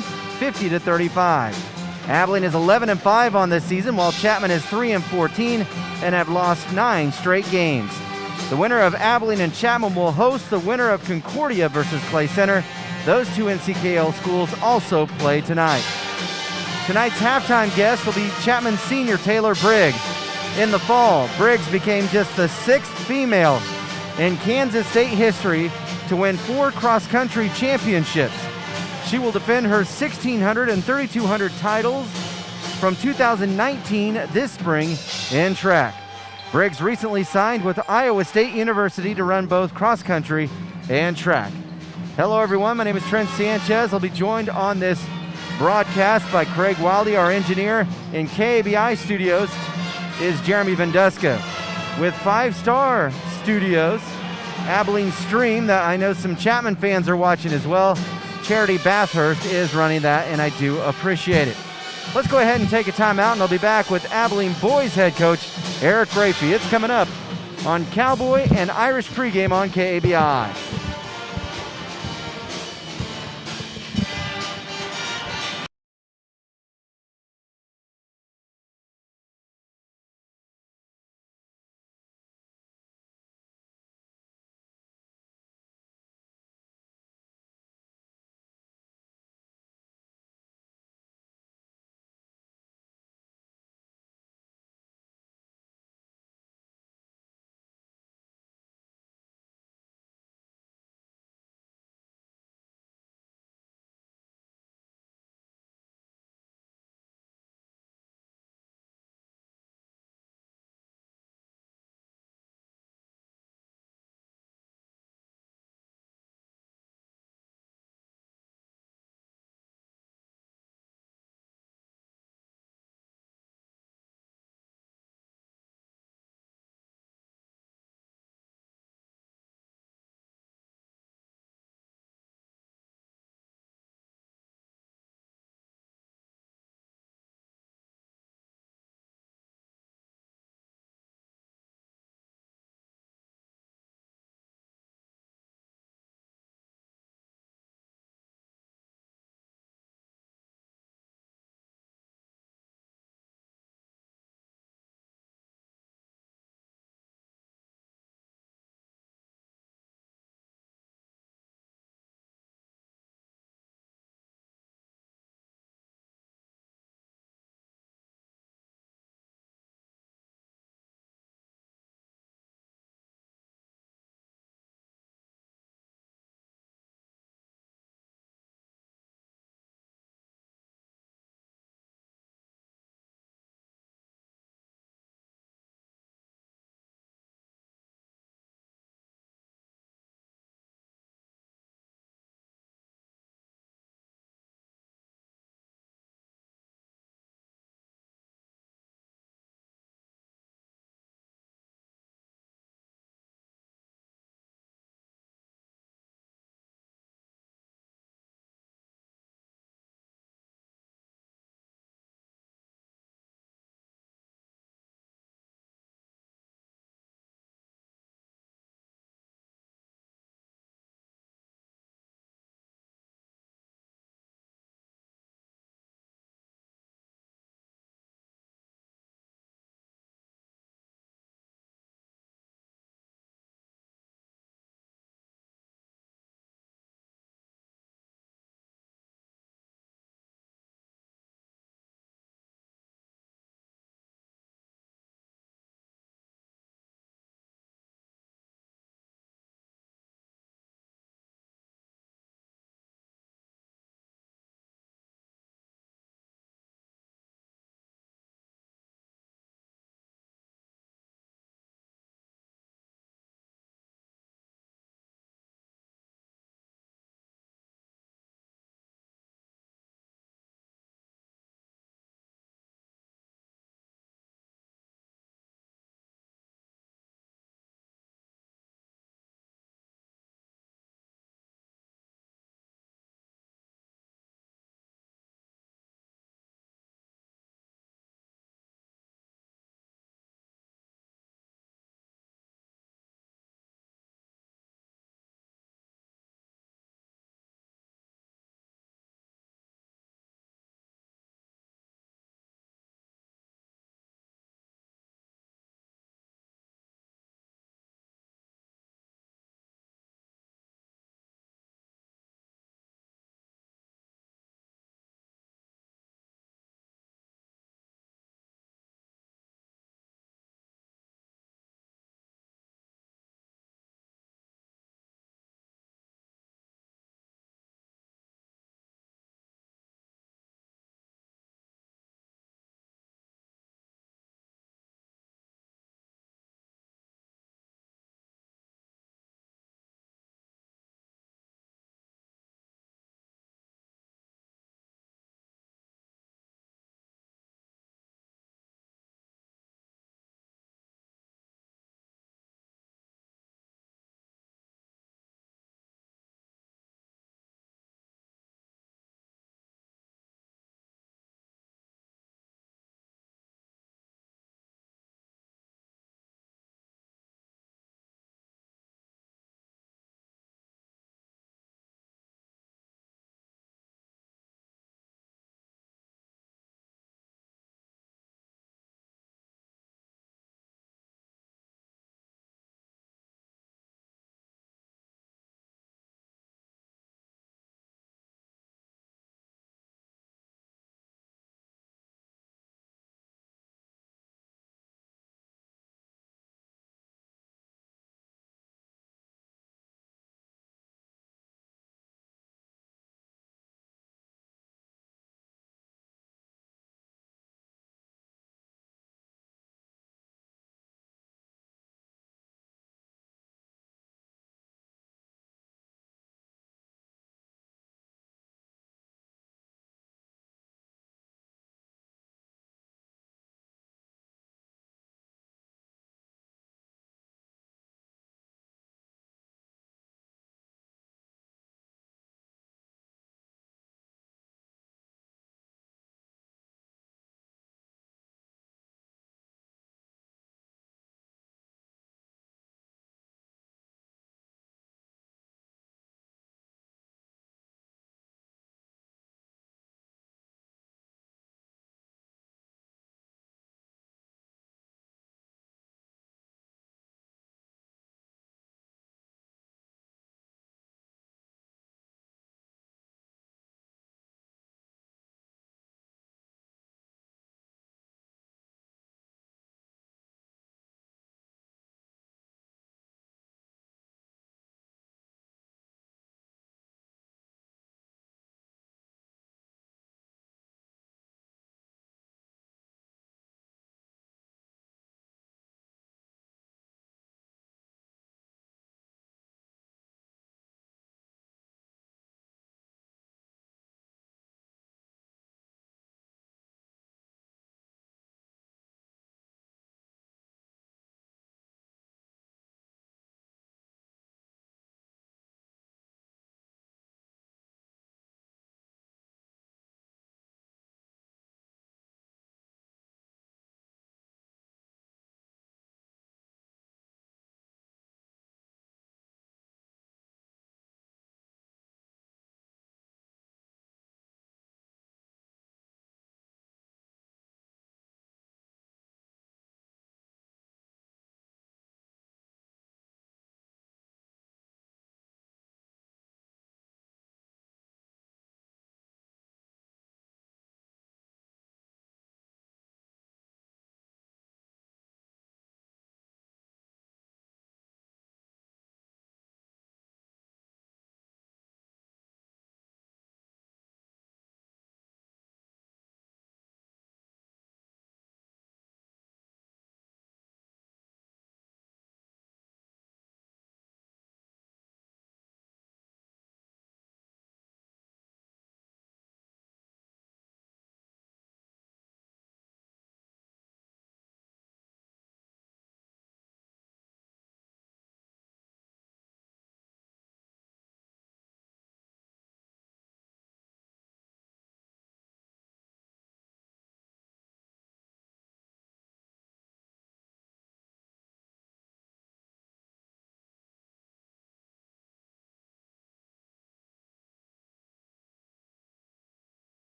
19th, 50-35. Abilene is 11-5 on this season, while Chapman is 3-14 and have lost 9 straight games. The winner of Abilene and Chapman will host the winner of Concordia versus Clay Center. Those two NCKL schools also play tonight. Tonight's halftime guest will be Chapman senior Taylor Briggs. In the fall, Briggs became just the 6th female in Kansas State history to win 4 cross-country championships. She will defend her 1,600 and 3,200 titles from 2019 this spring in track. Briggs recently signed with Iowa State University to run both cross-country and track. Hello everyone, my name is Trent Sanchez. I'll be joined on this broadcast by Craig Wildy, our engineer. In KABI studios is Jeremy Venduska. With 5-Star Studios, Abilene Stream, that I know some Chapman fans are watching as well, Charity Bathurst is running that, and I do appreciate it. Let's go ahead and take a timeout, and I'll be back with Abilene boys head coach Eric Rapey. It's coming up on Cowboy and Irish pregame on KABI.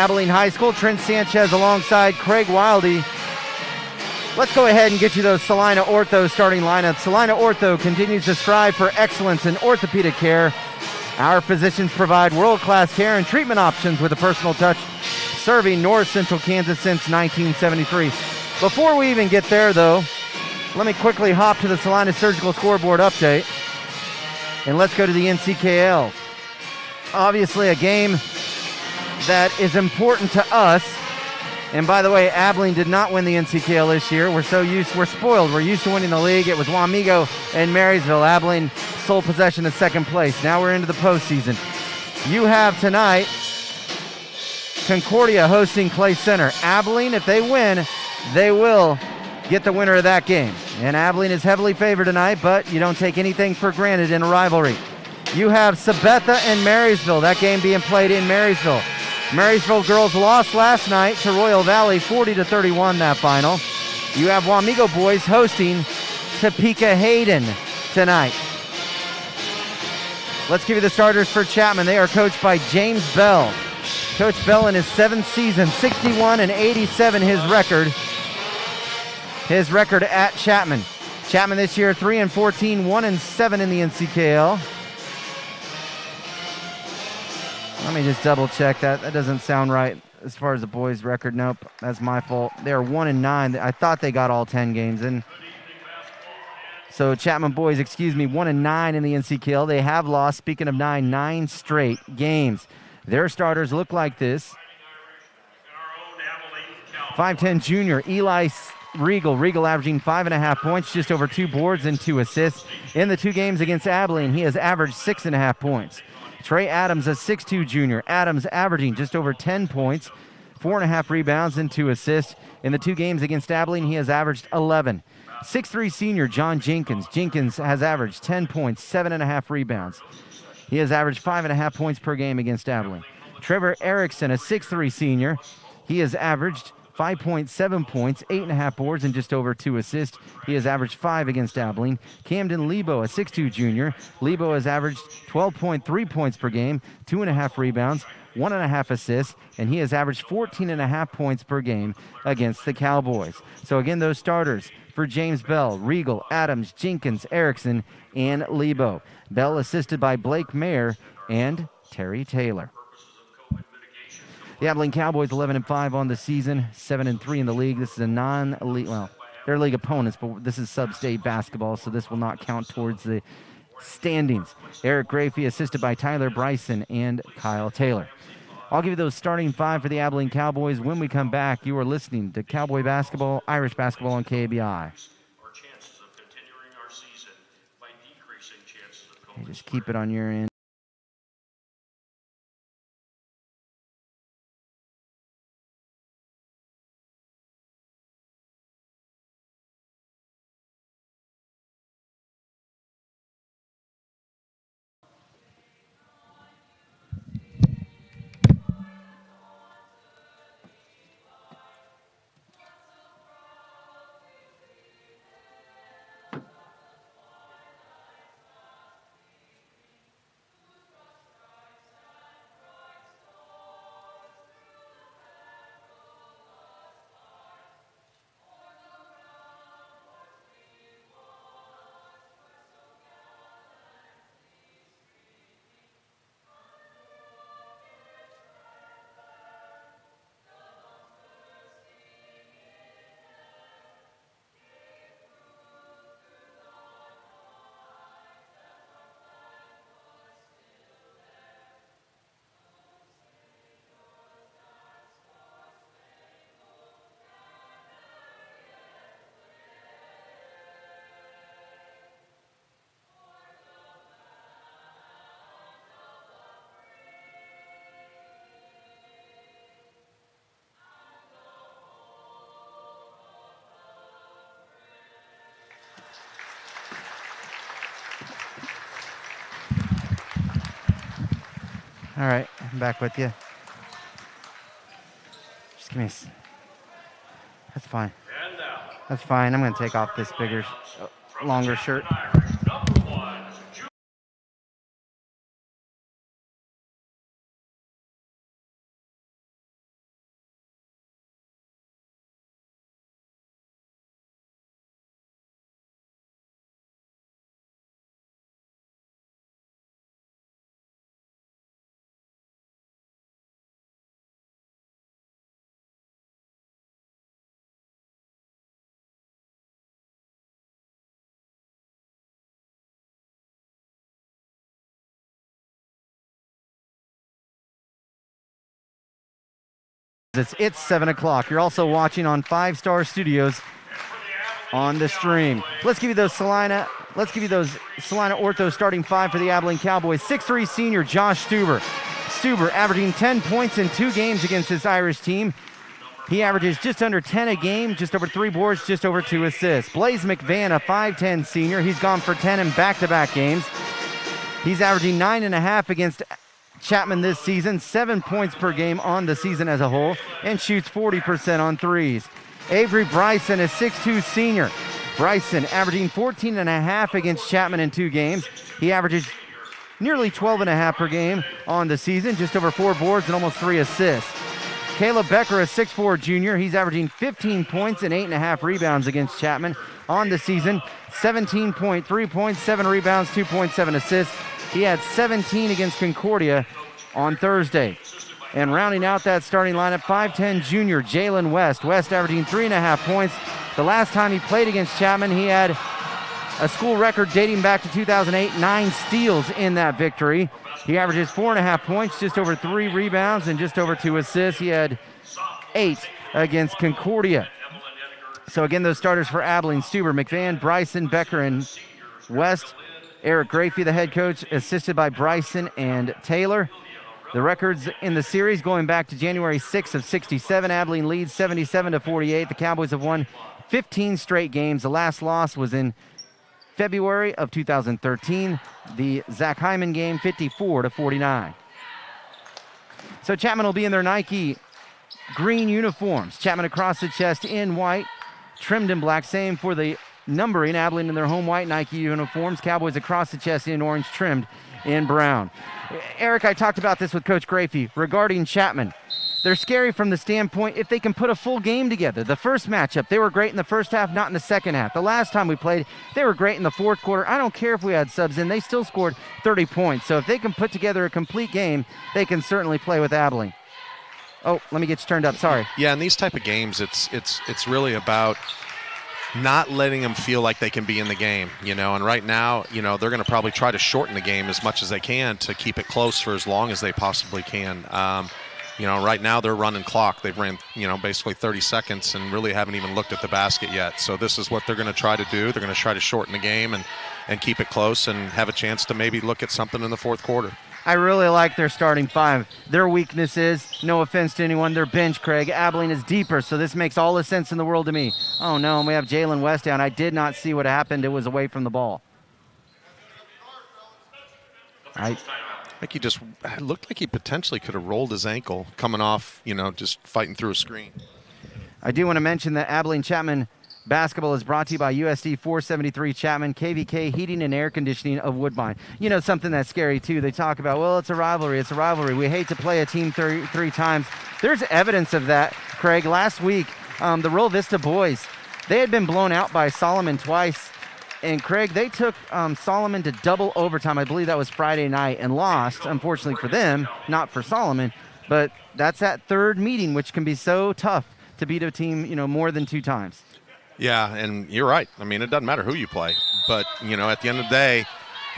Abilene High School, Trent Sanchez alongside Craig Wildy. Let's go ahead and get you those Salina Ortho starting lineups. Salina Ortho continues to strive for excellence in orthopedic care. Our physicians provide world-class care and treatment options with a personal touch, serving North Central Kansas since 1973. Before we even get there, though, let me quickly hop to the Salina Surgical Scoreboard update, and let's go to the NCKL. Obviously, a game that is important to us. And by the way, Abilene did not win the NCKL this year. We're spoiled. We're used to winning the league. It was Wamego and Marysville. Abilene sole possession of second place. Now we're into the postseason. You have tonight Concordia hosting Clay Center. Abilene, if they win, they will get the winner of that game. And Abilene is heavily favored tonight, but you don't take anything for granted in a rivalry. You have Sabetha and Marysville. That game being played in Marysville. Marysville girls lost last night to Royal Valley, 40-31 that final. You have Wamego boys hosting Topeka Hayden tonight. Let's give you the starters for Chapman. They are coached by James Bell. Coach Bell in his 7th season, 61-87 his record. His record at Chapman. Chapman this year 3-14, 1-7 in the NCKL. Let me just double check that. That doesn't sound right as far as the boys' record. Nope, that's my fault. They're 1-9. I thought they got all 10 games in. So Chapman boys, 1-9 in the NCKL. They have lost, speaking of 9 straight games. Their starters look like this. 5'10 junior Eli Regal. Regal averaging 5.5 points, just over 2 boards and 2 assists. In the 2 games against Abilene, he has averaged 6.5 points. Trey Adams, a 6'2 junior. Adams averaging just over 10 points, 4.5 rebounds and 2 assists. In the 2 games against Abilene, he has averaged 11. 6'3 senior John Jenkins. Jenkins has averaged 10 points, 7.5 rebounds. He has averaged 5.5 points per game against Abilene. Trevor Erickson, a 6'3 senior. He has averaged 5.7 points, 8.5 boards, and just over 2 assists. He has averaged 5 against Abilene. Camden Lebo, a 6'2 junior. Lebo has averaged 12.3 points per game, 2.5 rebounds, 1.5 assists, and he has averaged 14.5 points per game against the Cowboys. So again, those starters for James Bell, Regal, Adams, Jenkins, Erickson, and Lebo. Bell assisted by Blake Mayer and Terry Taylor. The Abilene Cowboys 11-5 on the season, 7-3 in the league. This is a non-league, well, they're league opponents, but this is Substate basketball, so this will not count towards the standings. Eric Grafey assisted by Tyler Bryson and Kyle Taylor. I'll give you those starting 5 for the Abilene Cowboys. When we come back, you are listening to Cowboy Basketball, Irish Basketball on KBI. Okay, just keep it on your end. All right, I'm back with you. Just give me that's fine. That's fine. I'm going to take off this bigger, longer shirt. It's 7 o'clock. You're also watching on 5 Star Studios on the stream. Let's give you those Salina Ortho starting 5 for the Abilene Cowboys. 6'3" senior Josh Stuber. Stuber averaging 10 points in 2 games against this Irish team. He averages just under 10 a game, just over 3 boards, just over 2 assists. Blaze McVan, a 5'10" senior. He's gone for 10 in back-to-back games. He's averaging 9.5 against Chapman this season, 7 points per game on the season as a whole, and shoots 40% on threes. Avery Bryson, a 6'2" senior. Bryson averaging 14.5 against Chapman in 2 games. He averages nearly 12.5 per game on the season, just over 4 boards and almost 3 assists. Caleb Becker, a 6'4" junior. He's averaging 15 points and 8.5 rebounds against Chapman on the season. 17.3 points, 7 rebounds, 2.7 assists. He had 17 against Concordia on Thursday. And rounding out that starting lineup, 5'10" junior Jalen West. West averaging 3.5 points. The last time he played against Chapman, he had a school record dating back to 2008, 9 steals in that victory. He averages 4.5 points, just over 3 rebounds, and just over 2 assists. He had 8 against Concordia. So again, those starters for Abilene: Stuber, McVan, Bryson, Becker, and West. Eric Grafey, the head coach, assisted by Bryson and Taylor. The records in the series going back to January 6th of 67. Abilene leads 77-48. The Cowboys have won 15 straight games. The last loss was in February of 2013. The Zach Hyman game, 54-49. So Chapman will be in their Nike green uniforms. Chapman across the chest in white, trimmed in black. Same for the numbering. Abilene in their home white Nike uniforms. Cowboys across the chest in orange, trimmed in brown. Eric, I talked about this with Coach Grafey regarding Chapman. They're scary from the standpoint if they can put a full game together. The first matchup, they were great in the first half, not in the second half. The last time we played, they were great in the fourth quarter. I don't care if we had subs in. They still scored 30 points. So if they can put together a complete game, they can certainly play with Abilene. Oh, let me get you turned up. Sorry. Yeah, in these type of games, it's really about not letting them feel like they can be in the game, and right now, they're going to probably try to shorten the game as much as they can to keep it close for as long as they possibly can. Right now they're running clock. They've ran, basically 30 seconds and really haven't even looked at the basket yet. So this is what they're going to try to do. They're going to try to shorten the game and keep it close and have a chance to maybe look at something in the fourth quarter. I really like their starting 5. Their weakness is, no offense to anyone, their bench, Craig. Abilene is deeper, so this makes all the sense in the world to me. Oh, no, and we have Jalen West down. I did not see what happened. It was away from the ball. I think he just looked like he potentially could have rolled his ankle coming off, just fighting through a screen. I do want to mention that Abilene Chapman basketball is brought to you by USD 473 Chapman, KVK Heating and Air Conditioning of Woodbine. Something that's scary, too. They talk about, well, it's a rivalry. It's a rivalry. We hate to play a team three times. There's evidence of that, Craig. Last week, the Royal Vista boys, they had been blown out by Solomon twice. And, Craig, they took Solomon to double overtime. I believe that was Friday night and lost, unfortunately for them, not for Solomon. But that's that third meeting, which can be so tough to beat a team, more than 2 times. Yeah, and you're right. I mean, it doesn't matter who you play. But, at the end of the day,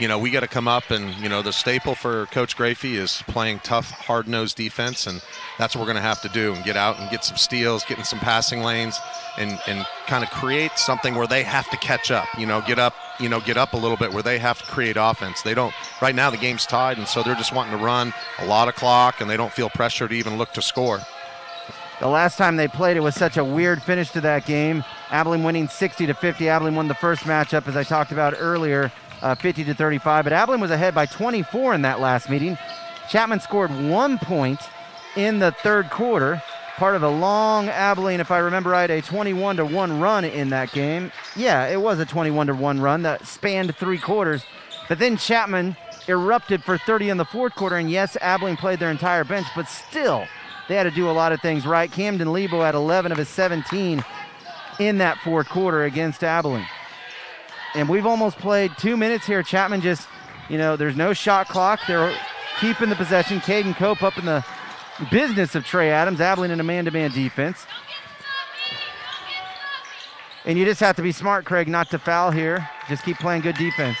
we got to come up and, the staple for Coach Grafey is playing tough, hard-nosed defense, and that's what we're going to have to do and get out and get some steals, get in some passing lanes, and kind of create something where they have to catch up, get up a little bit where they have to create offense. They don't – right now the game's tied, and so they're just wanting to run a lot of clock, and they don't feel pressure to even look to score. The last time they played, it was such a weird finish to that game. Abilene winning 60-50. Abilene won the first matchup, as I talked about earlier, 50-35. But Abilene was ahead by 24 in that last meeting. Chapman scored 1 point in the third quarter. Part of a long Abilene, if I remember right, a 21-1 run in that game. Yeah, it was a 21-1 run that spanned 3 quarters. But then Chapman erupted for 30 in the fourth quarter. And yes, Abilene played their entire bench, but still – they had to do a lot of things right. Camden Lebo had 11 of his 17 in that fourth quarter against Abilene. And we've almost played 2 minutes here. Chapman just, there's no shot clock. They're keeping the possession. Caden Cope up in the business of Trey Adams. Abilene in a man-to-man defense. And you just have to be smart, Craig, not to foul here. Just keep playing good defense.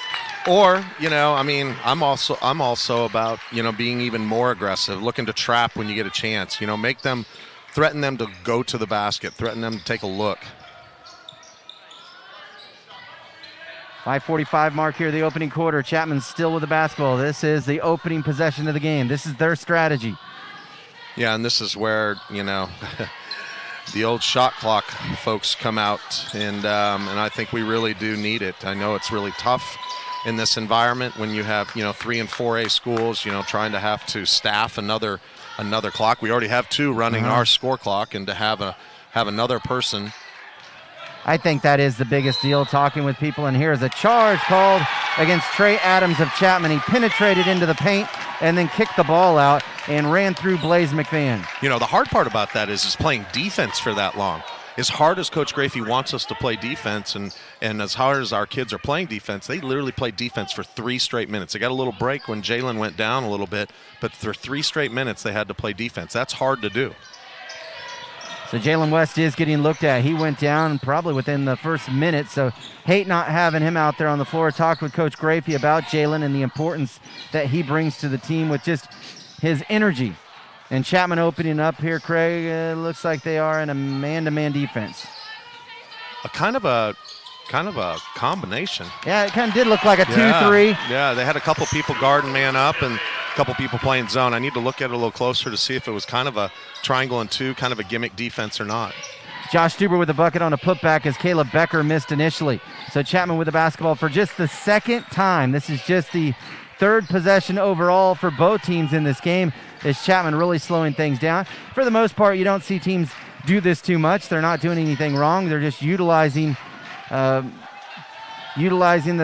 Or, I'm also about, being even more aggressive, looking to trap when you get a chance. Make them threaten them to go to the basket, threaten them to take a look. 5:45 mark here, the opening quarter. Chapman's still with the basketball. This is the opening possession of the game. This is their strategy. Yeah, and this is where, the old shot clock folks come out, and I think we really do need it. I know it's really tough in this environment when you have, 3 and 4A schools, trying to have to staff another clock. We already have 2 running our score clock, and to have another person. I think that is the biggest deal, talking with people, and here is a charge called against Trey Adams of Chapman. He penetrated into the paint and then kicked the ball out and ran through Blaze McMahon. The hard part about that is playing defense for that long. As hard as Coach Grafey wants us to play defense, and as hard as our kids are playing defense, they literally played defense for 3 straight minutes. They got a little break when Jalen went down a little bit, but for 3 straight minutes they had to play defense. That's hard to do. So Jalen West is getting looked at. He went down probably within the first minute, so hate not having him out there on the floor. Talked with Coach Grafey about Jalen and the importance that he brings to the team with just his energy. And Chapman opening up here, Craig. Looks like they are in a man-to-man defense. A kind of a combination. Yeah, it kind of did look like a 2-3. Yeah, they had a couple people guarding man up and a couple people playing zone. I need to look at it a little closer to see if it was kind of a triangle and 2, kind of a gimmick defense or not. Josh Stuber with the bucket on a putback as Caleb Becker missed initially. So Chapman with the basketball for just the second time. This is just the 3rd possession overall for both teams in this game. Is Chapman really slowing things down? For the most part, you don't see teams do this too much. They're not doing anything wrong. They're just utilizing that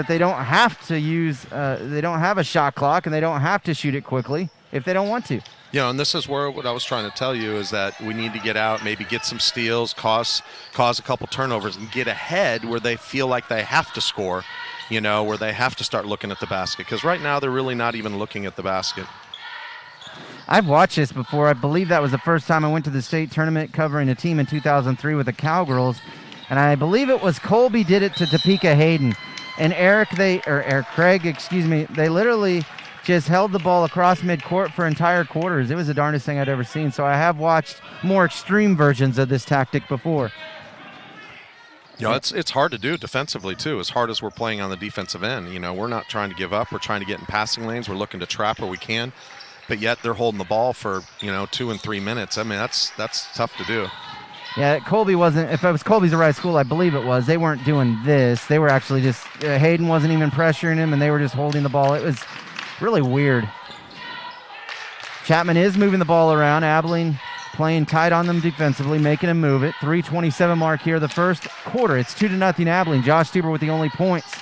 they don't have to use, they don't have a shot clock and they don't have to shoot it quickly if they don't want to. And this is where what I was trying to tell you is that we need to get out, maybe get some steals, cause a couple turnovers, and get ahead where they feel like they have to score, where they have to start looking at the basket. Because right now they're really not even looking at the basket. I've watched this before. I believe that was the first time I went to the state tournament covering a team in 2003 with the Cowgirls. And I believe it was Colby did it to Topeka Hayden. And Craig, they literally just held the ball across midcourt for entire quarters. It was the darndest thing I'd ever seen. So I have watched more extreme versions of this tactic before. It's hard to do defensively, too, as hard as we're playing on the defensive end. We're not trying to give up. We're trying to get in passing lanes. We're looking to trap where we can. But yet they're holding the ball for, 2 and 3 minutes. I mean, that's tough to do. Yeah, Colby wasn't, if it was Colby's right school, I believe it was. They weren't doing this. They were actually just, Hayden wasn't even pressuring him, and they were just holding the ball. It was really weird. Chapman is moving the ball around. Abilene playing tight on them defensively, making them move it. 3:27 mark here, the first quarter. It's 2-0 Abilene. Josh Stuber with the only points.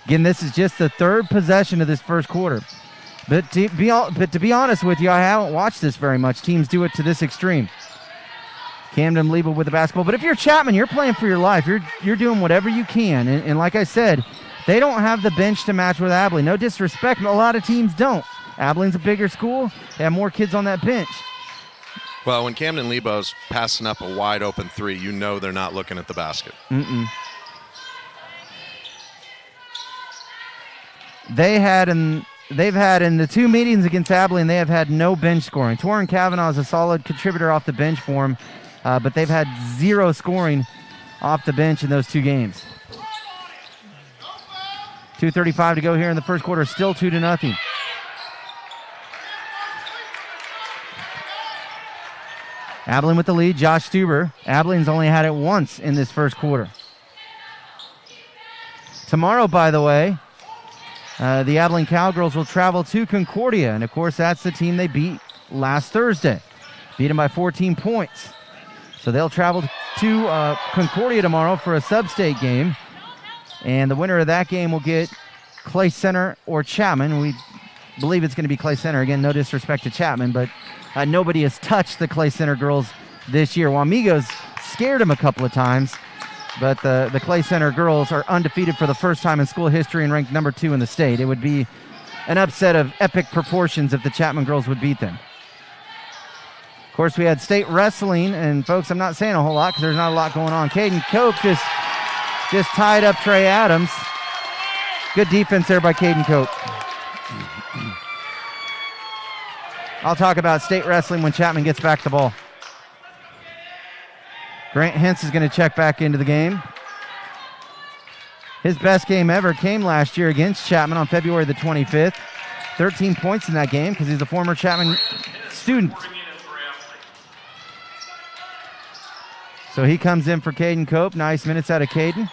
Again, this is just the 3rd possession of this first quarter. But to be honest with you, I haven't watched this very much. Teams do it to this extreme. Camden Liebel with the basketball. But if you're Chapman, you're playing for your life. You're doing whatever you can. And like I said, they don't have the bench to match with Abilene. No disrespect, but a lot of teams don't. Abilene's a bigger school. They have more kids on that bench. Well, when Camden Liebel's passing up a wide open 3, they're not looking at the basket. They've had in the 2 meetings against Abilene, they have had no bench scoring. Torrin Cavanaugh is a solid contributor off the bench for them, but they've had 0 scoring off the bench in those 2 games. 2:35 to go here in the first quarter, still 2-0. Abilene with the lead, Josh Stuber. Abilene's only had it once in this first quarter. Tomorrow, by the way, the Abilene Cowgirls will travel to Concordia, and of course that's the team they beat last Thursday. Beat them by 14 points. So they'll travel to Concordia tomorrow for a Substate game, and the winner of that game will get Clay Center or Chapman. We believe it's going to be Clay Center. Again, no disrespect to Chapman, but nobody has touched the Clay Center girls this year. Wamigos scared them a couple of times, but the Clay Center girls are undefeated for the first time in school history and ranked number 2 in the state. It would be an upset of epic proportions if the Chapman girls would beat them. Of course, we had state wrestling, and folks, I'm not saying a whole lot because there's not a lot going on. Caden Cope just tied up Trey Adams. Good defense there by Caden Cope. I'll talk about state wrestling when Chapman gets back the ball. Grant Hintz is going to check back into the game. His best game ever came last year against Chapman on February the 25th. 13 points in that game because he's a former Chapman student. So he comes in for Caden Cope. Nice minutes out of Caden.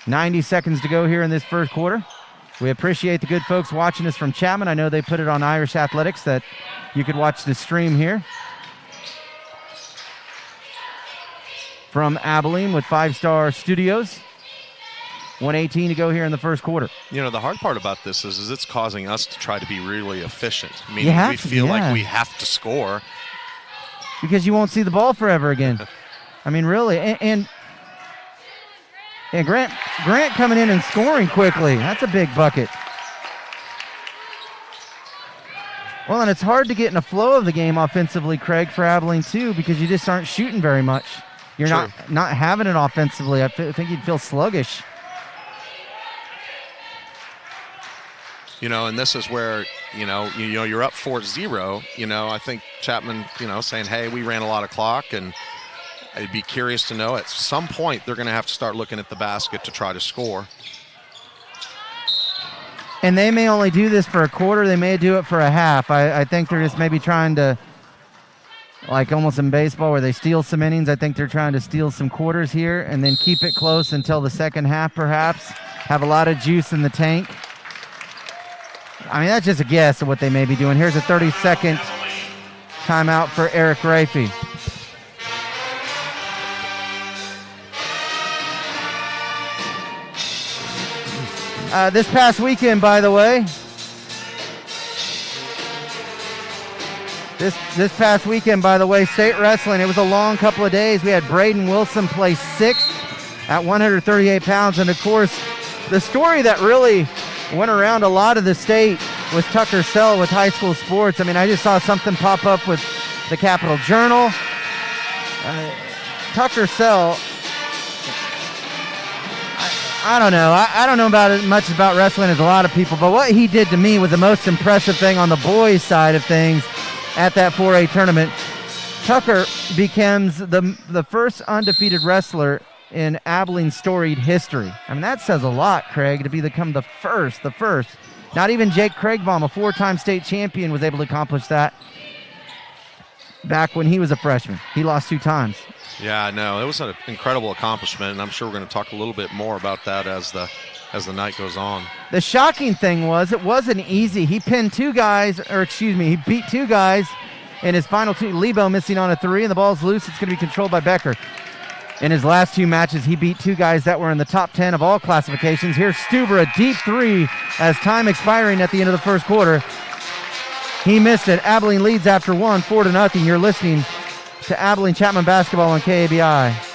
90 seconds to go here in this first quarter. We appreciate the good folks watching us from Chapman. I know they put it on Irish Athletics that you could watch the stream here. From Abilene with 5 Star Studios. 1:18 to go here in the first quarter. You know, the hard part about this is it's causing us to try to be really efficient. Meaning we feel like we have to score. Because you won't see the ball forever again. I mean, really. And Grant coming in and scoring quickly. That's a big bucket. Well, and it's hard to get in a flow of the game offensively, Craig, for Abilene too, because you just aren't shooting very much. You're not having it offensively. I think you'd feel sluggish. You know, and this is where, you're up 4-0. I think Chapman, saying, hey, we ran a lot of clock, and I'd be curious to know at some point they're going to have to start looking at the basket to try to score. And they may only do this for a quarter. They may do it for a half. I think they're just maybe trying to, like almost in baseball where they steal some innings, I think they're trying to steal some quarters here and then keep it close until the second half perhaps. Have a lot of juice in the tank. I mean, that's just a guess of what they may be doing. Here's a 30-second timeout for Eric Rafey. This past weekend, by the way, state wrestling, it was a long couple of days. We had Braden Wilson place 6th at 138 pounds. And, of course, the story that really went around a lot of the state was Tucker Sell with high school sports. I mean, I just saw something pop up with the Capital Journal. Tucker Sell, I don't know. I don't know about as much about wrestling as a lot of people, but what he did to me was the most impressive thing on the boys' side of things at that 4A tournament. Tucker becomes the first undefeated wrestler in Abilene's storied history. I mean, that says a lot, Craig, to become the first. Not even Jake Craigbaum, a 4-time state champion, was able to accomplish that back when he was a freshman. He lost 2 times. Yeah, no, it was an incredible accomplishment, and I'm sure we're going to talk a little bit more about that as the night goes on. The shocking thing was it wasn't easy. He pinned 2 guys, he beat 2 guys in his final 2. Lebo missing on a 3, and the ball's loose. It's going to be controlled by Becker. In his last 2 matches, he beat 2 guys that were in the top 10 of all classifications. Here's Stuber, a deep 3 as time expiring at the end of the first quarter. He missed it. Abilene leads after 1, 4-0. You're listening to Abilene Chapman basketball on KABI.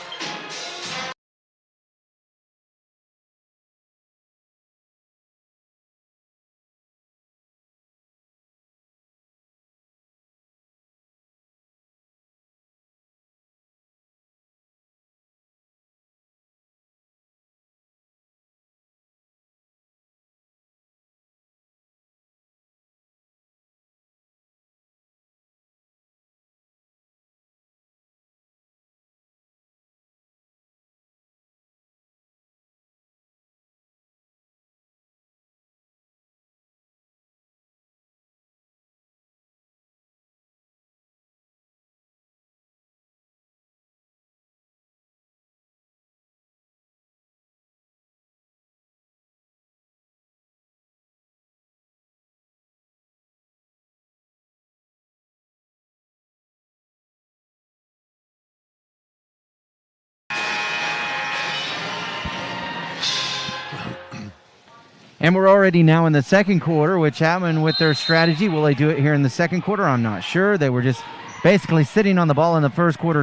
And we're already now in the second quarter with Chapman with their strategy. Will they do it here in the second quarter? I'm not sure. They were just basically sitting on the ball in the first quarter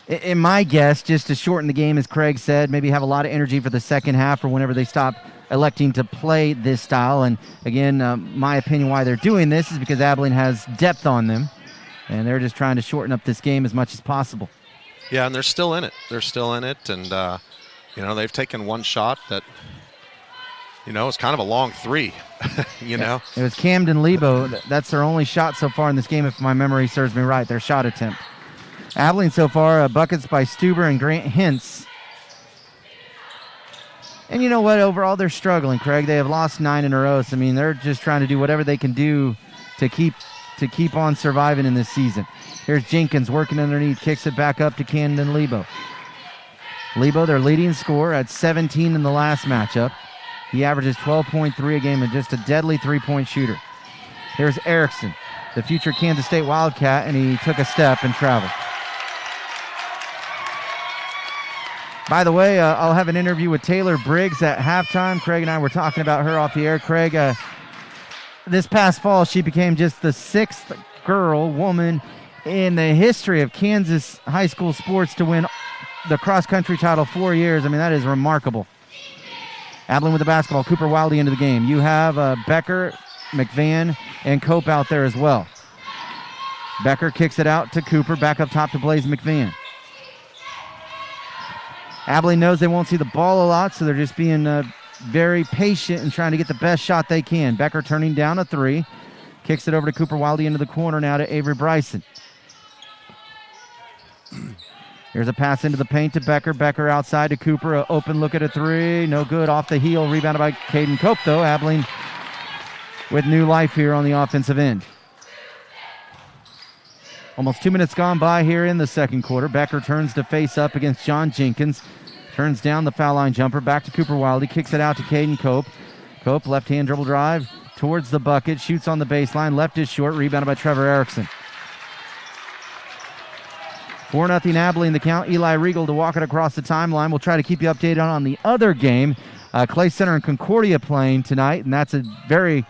to, in my guess, just to shorten the game, as Craig said, maybe have a lot of energy for the second half or whenever they stop electing to play this style. And again, my opinion why they're doing this is because Abilene has depth on them, and they're just trying to shorten up this game as much as possible. Yeah, and they're still in it. And, they've taken one shot that it's kind of a long three, know. It was Camden Lebo. That's their only shot so far in this game, if my memory serves me right, their shot attempt. Abilene so far, buckets by Stuber and Grant Hintz. And you know what? Overall, they're struggling, Craig. They have lost 9 in a row. So, I mean, they're just trying to do whatever they can do to keep on surviving in this season. Here's Jenkins working underneath, kicks it back up to Camden Lebo. Lebo, their leading scorer, at 17 in the last matchup. He averages 12.3 a game and just a deadly three-point shooter. Here's Erickson, the future Kansas State Wildcat, and he took a step and traveled. By the way, I'll have an interview with Taylor Briggs at halftime. Craig and I were talking about her off the air. Craig, this past fall, she became just the 6th woman in the history of Kansas high school sports to win the cross-country title 4 years. I mean, that is remarkable. Abilene with the basketball. Cooper Wildy into the game. You have Becker, McVan, and Cope out there as well. Becker kicks it out to Cooper. Back up top to Blaze McVan. Abilene knows they won't see the ball a lot, so they're just being very patient and trying to get the best shot they can. Becker turning down a 3. Kicks it over to Cooper Wildy into the corner now to Avery Bryson. Here's a pass into the paint to Becker. Becker outside to Cooper. An open look at a 3. No good. Off the heel. Rebounded by Caden Cope, though. Abilene with new life here on the offensive end. Almost 2 minutes gone by here in the second quarter. Becker turns to face up against John Jenkins. Turns down the foul line jumper. Back to Cooper Wildy. Kicks it out to Caden Cope. Cope, left-hand dribble drive towards the bucket. Shoots on the baseline. Left is short. Rebounded by Trevor Erickson. 4-0 Abilene the count. Eli Regal to walk it across the timeline. We'll try to keep you updated on the other game. Clay Center and Concordia playing tonight, and that's a very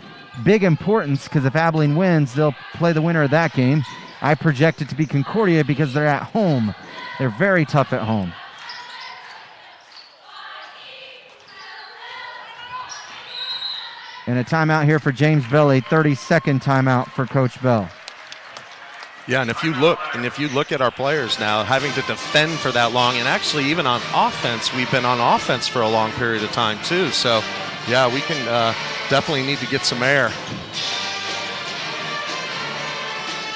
big importance because if Abilene wins, they'll play the winner of that game. I project it to be Concordia because they're at home. They're very tough at home. And a timeout here for James Bell, a 30-second timeout for Coach Bell. Yeah, and if you look at our players now, having to defend for that long, and actually even on offense, we've been on offense for a long period of time too. So, yeah, we can definitely need to get some air.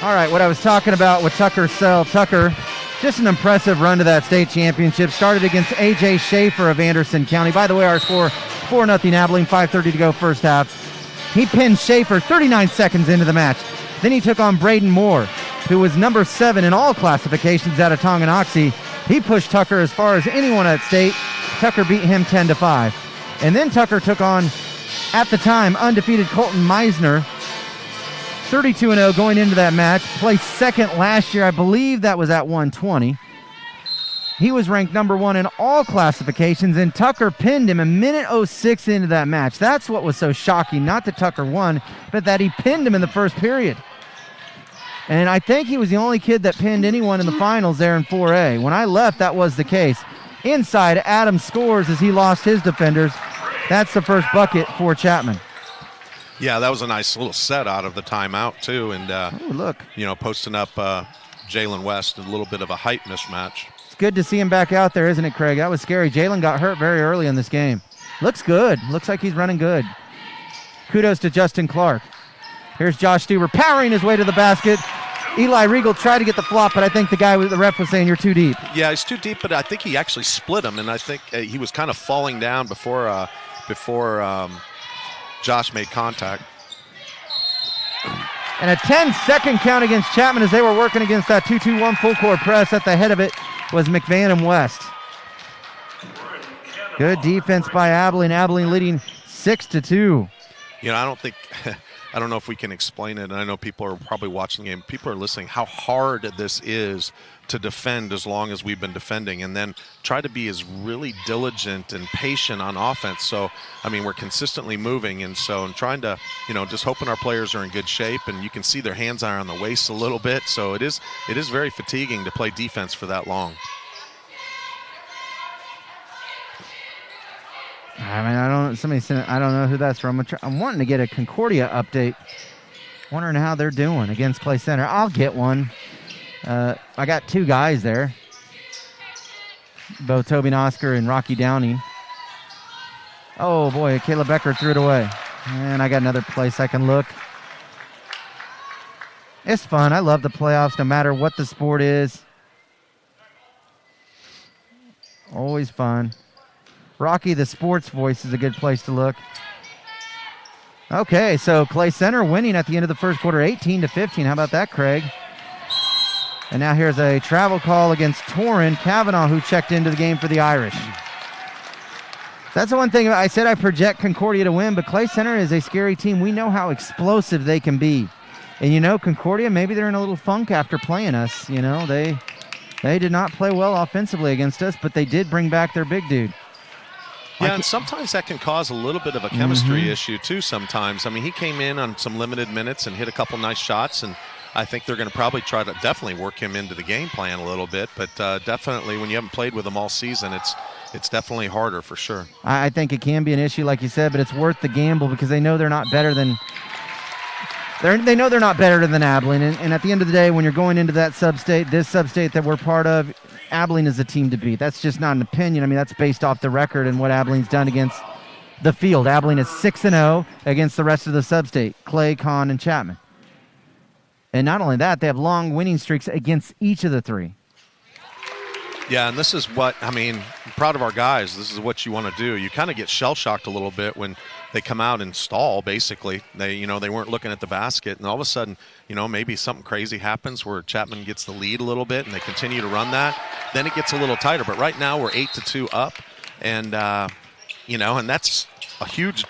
All right, what I was talking about with Tucker Sell. Tucker, just an impressive run to that state championship. Started against A.J. Schaefer of Anderson County. By the way, our score, 4-0 Abilene, 5:30 to go first half. He pinned Schaefer 39 seconds into the match. Then he took on Braden Moore, who was number 7 in all classifications out of Tonganoxie. He pushed Tucker as far as anyone at state. Tucker beat him 10-5. And then Tucker took on, at the time, undefeated Colton Meisner, 32-0 going into that match. Placed second last year. I believe that was at 120. He was ranked number 1 in all classifications, and Tucker pinned him a minute 06 into that match. That's what was so shocking. Not that Tucker won, but that he pinned him in the first period. And I think he was the only kid that pinned anyone in the finals there in 4A. When I left, that was the case. Inside, Adams scores as he lost his defenders. That's the first bucket for Chapman. Yeah, that was a nice little set out of the timeout, too. And, look. Posting up Jalen West, a little bit of a height mismatch. It's good to see him back out there, isn't it, Craig? That was scary. Jalen got hurt very early in this game. Looks good. Looks like he's running good. Kudos to Justin Clark. Here's Josh Stuber powering his way to the basket. Eli Regal tried to get the flop, but I think the ref was saying you're too deep. Yeah, he's too deep, but I think he actually split him, and I think he was kind of falling down before Josh made contact. And a 10-second count against Chapman as they were working against that 2-2-1 full-court press. At the head of it was McVan and West. Good defense by Abilene. Abilene leading 6-2. I don't know if we can explain it, and I know people are probably watching the game. People are listening how hard this is to defend as long as we've been defending, and then try to be as really diligent and patient on offense. So, we're consistently moving, and so I'm trying to, just hoping our players are in good shape, and you can see their hands are on the waist a little bit. So it is very fatiguing to play defense for that long. Somebody said, I don't know who that's from. I'm wanting to get a Concordia update. Wondering how they're doing against Clay Center. I'll get one. I got 2 guys there. Both Toby Nosker and Rocky Downing. Oh, boy, Kayla Becker threw it away. And I got another place I can look. It's fun. I love the playoffs no matter what the sport is. Always fun. Rocky, the sports voice, is a good place to look. Okay, so Clay Center winning at the end of the first quarter, 18-15. How about that, Craig? And now here's a travel call against Torrin Kavanaugh, who checked into the game for the Irish. That's the one thing I said. I project Concordia to win, but Clay Center is a scary team. We know how explosive they can be. And, Concordia, maybe they're in a little funk after playing us. They did not play well offensively against us, but they did bring back their big dude. Yeah, and sometimes that can cause a little bit of a chemistry issue, too, sometimes. I mean, he came in on some limited minutes and hit a couple nice shots, and I think they're going to probably try to definitely work him into the game plan a little bit. But definitely, when you haven't played with him all season, it's definitely harder for sure. I think it can be an issue, like you said, but it's worth the gamble because they know they're not better than they know they're not better than Abilene. And at the end of the day, when you're going into that Substate, this Substate that we're part of, Abilene is a team to beat. That's just not an opinion. I mean, that's based off the record and what Abilene's done against the field. Abilene is 6-0 against the rest of the Substate, Clay, Conn, and Chapman. And not only that, they have long winning streaks against each of the three. Yeah, and this is what, I'm proud of our guys. This is what you want to do. You kind of get shell-shocked a little bit when they come out and stall, basically. They weren't looking at the basket, and all of a sudden, maybe something crazy happens where Chapman gets the lead a little bit and they continue to run that. Then it gets a little tighter. But right now we're 8-2 up, and, and that's a huge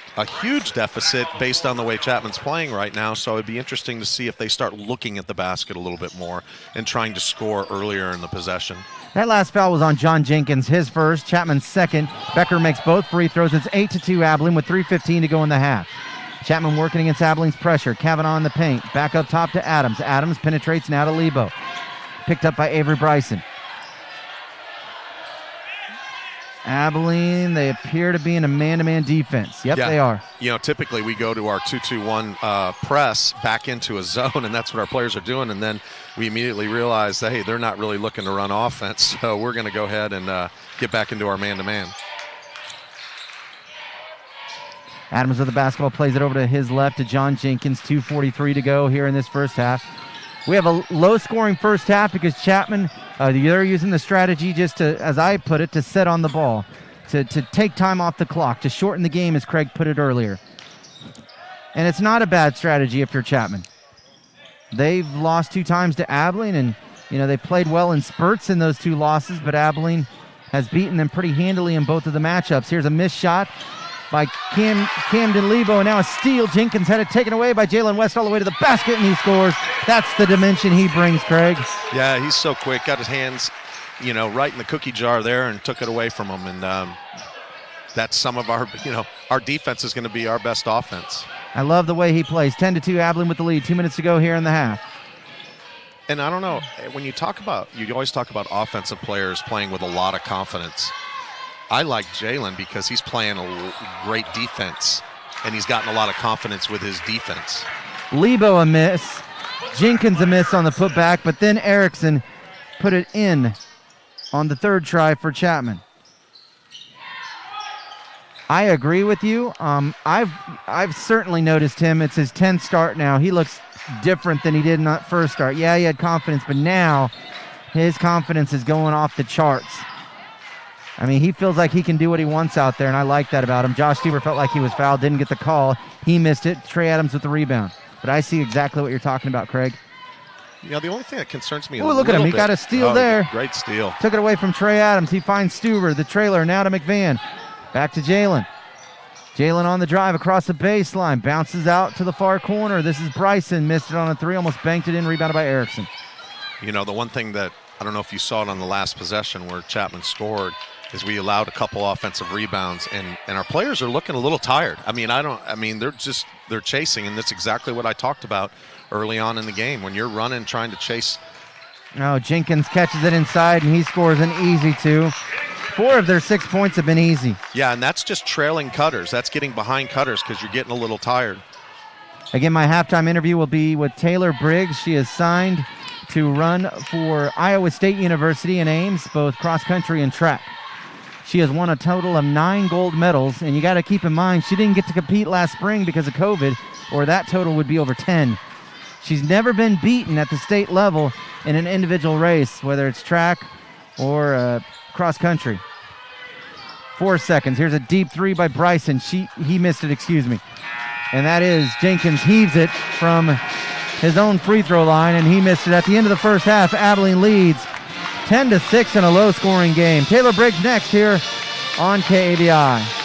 deficit based on the way Chapman's playing right now. So it'd be interesting to see if they start looking at the basket a little bit more and trying to score earlier in the possession. That last foul was on John Jenkins, his first, Chapman's second. Becker makes both free throws. It's 8-2 Abilene with 3:15 to go in the half. Chapman working against Abilene's pressure. Kavanaugh in the paint. Back up top to Adams. Adams penetrates now to Lebo. Picked up by Avery Bryson. Abilene, they appear to be in a man-to-man defense. Yep, yeah. They are. Typically we go to our 2-2-1 press back into a zone, and that's what our players are doing. And then we immediately realize that, hey, they're not really looking to run offense, so we're going to go ahead and get back into our man-to-man. Adams with the basketball, plays it over to his left to John Jenkins. 2:43 to go here in this first half. We have a low-scoring first half because Chapman, they're using the strategy just to, as I put it, to set on the ball, to take time off the clock, to shorten the game, as Craig put it earlier. And it's not a bad strategy if you're Chapman. They've lost 2 times to Abilene, and they played well in spurts in those 2 losses, but Abilene has beaten them pretty handily in both of the matchups. Here's a missed shot by Camden Lebo, and now a steal. Jenkins had it taken away by Jalen West all the way to the basket, and he scores. That's the dimension he brings, Craig. Yeah, he's so quick. Got his hands, right in the cookie jar there and took it away from him. And that's some of our, our defense is going to be our best offense. I love the way he plays. 10-2 Abilene with the lead. 2 minutes to go here in the half. And I don't know, when you always talk about offensive players playing with a lot of confidence. I like Jalen because he's playing a great defense, and he's gotten a lot of confidence with his defense. Lebo a miss. Jenkins a miss on the putback, but then Erickson put it in on the third try for Chapman. I agree with you. I've certainly noticed him. It's his 10th start now. He looks different than he did in that first start. Yeah, he had confidence, but now his confidence is going off the charts. He feels like he can do what he wants out there, and I like that about him. Josh Stuber felt like he was fouled, didn't get the call. He missed it. Trey Adams with the rebound. But I see exactly what you're talking about, Craig. The only thing that concerns me a little bit. Look at him. He got a steal there. Great steal. Took it away from Trey Adams. He finds Stuber, the trailer, now to McVan. Back to Jalen. Jalen on the drive across the baseline. Bounces out to the far corner. This is Bryson. Missed it on a 3. Almost banked it in. Rebounded by Erickson. The one thing that, I don't know if you saw it on the last possession where Chapman scored, is we allowed a couple offensive rebounds, and our players are looking a little tired. They're chasing, and that's exactly what I talked about early on in the game. When you're running, trying to chase. Jenkins catches it inside, and he scores an easy 2. 4 of their 6 points have been easy. Yeah, and that's just trailing cutters. That's getting behind cutters because you're getting a little tired. Again, my halftime interview will be with Taylor Briggs. She is signed to run for Iowa State University in Ames, both cross country and track. She has won a total of 9 gold medals, and you got to keep in mind she didn't get to compete last spring because of COVID, or that total would be over 10. She's never been beaten at the state level in an individual race, whether it's track or cross country. 4 seconds. Here's a deep three by Bryson. He missed it, excuse me. And that is Jenkins heaves it from his own free throw line, and he missed it. At the end of the first half, Abilene leads 10-6 in a low-scoring game. Taylor Briggs next here on KABI.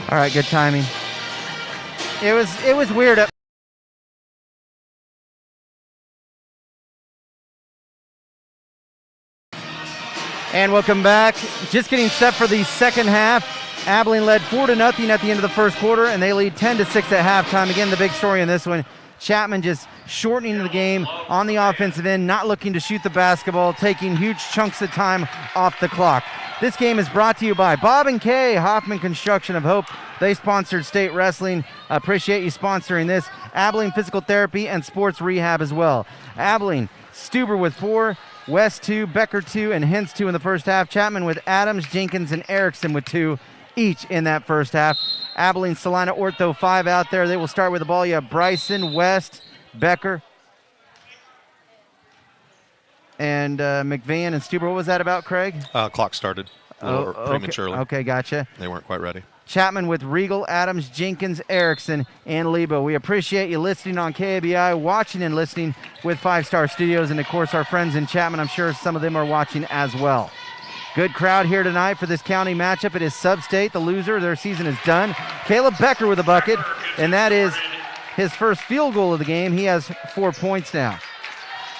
All right, good timing. It was weird. And welcome back. Just getting set for the second half. Abilene led 4-0 at the end of the first quarter, and they lead 10-6 at halftime. Again, the big story in this one, Chapman just shortening the game on the offensive end, not looking to shoot the basketball, taking huge chunks of time off the clock. This game is brought to you by Bob and Kay, Hoffman Construction of Hope. They sponsored State Wrestling. Appreciate you sponsoring this. Abilene Physical Therapy and Sports Rehab as well. Abilene, Stuber with 4, West 2, Becker 2, and Hintz 2 in the first half. Chapman with Adams, Jenkins, and Erickson with 2 each in that first half. Abilene, Salina, Ortho 5 out there. They will start with the ball. You have Bryson, West, Becker, and McVan and Stuber. What was that about, Craig? Clock started prematurely. Okay, gotcha. They weren't quite ready. Chapman with Regal, Adams, Jenkins, Erickson, and Lebo. We appreciate you listening on KABI, watching and listening with 5 Star Studios, and of course our friends in Chapman. I'm sure some of them are watching as well. Good crowd here tonight for this county matchup. It is Substate, the loser. Their season is done. Caleb Becker with a bucket, and that is his first field goal of the game. He has 4 points now.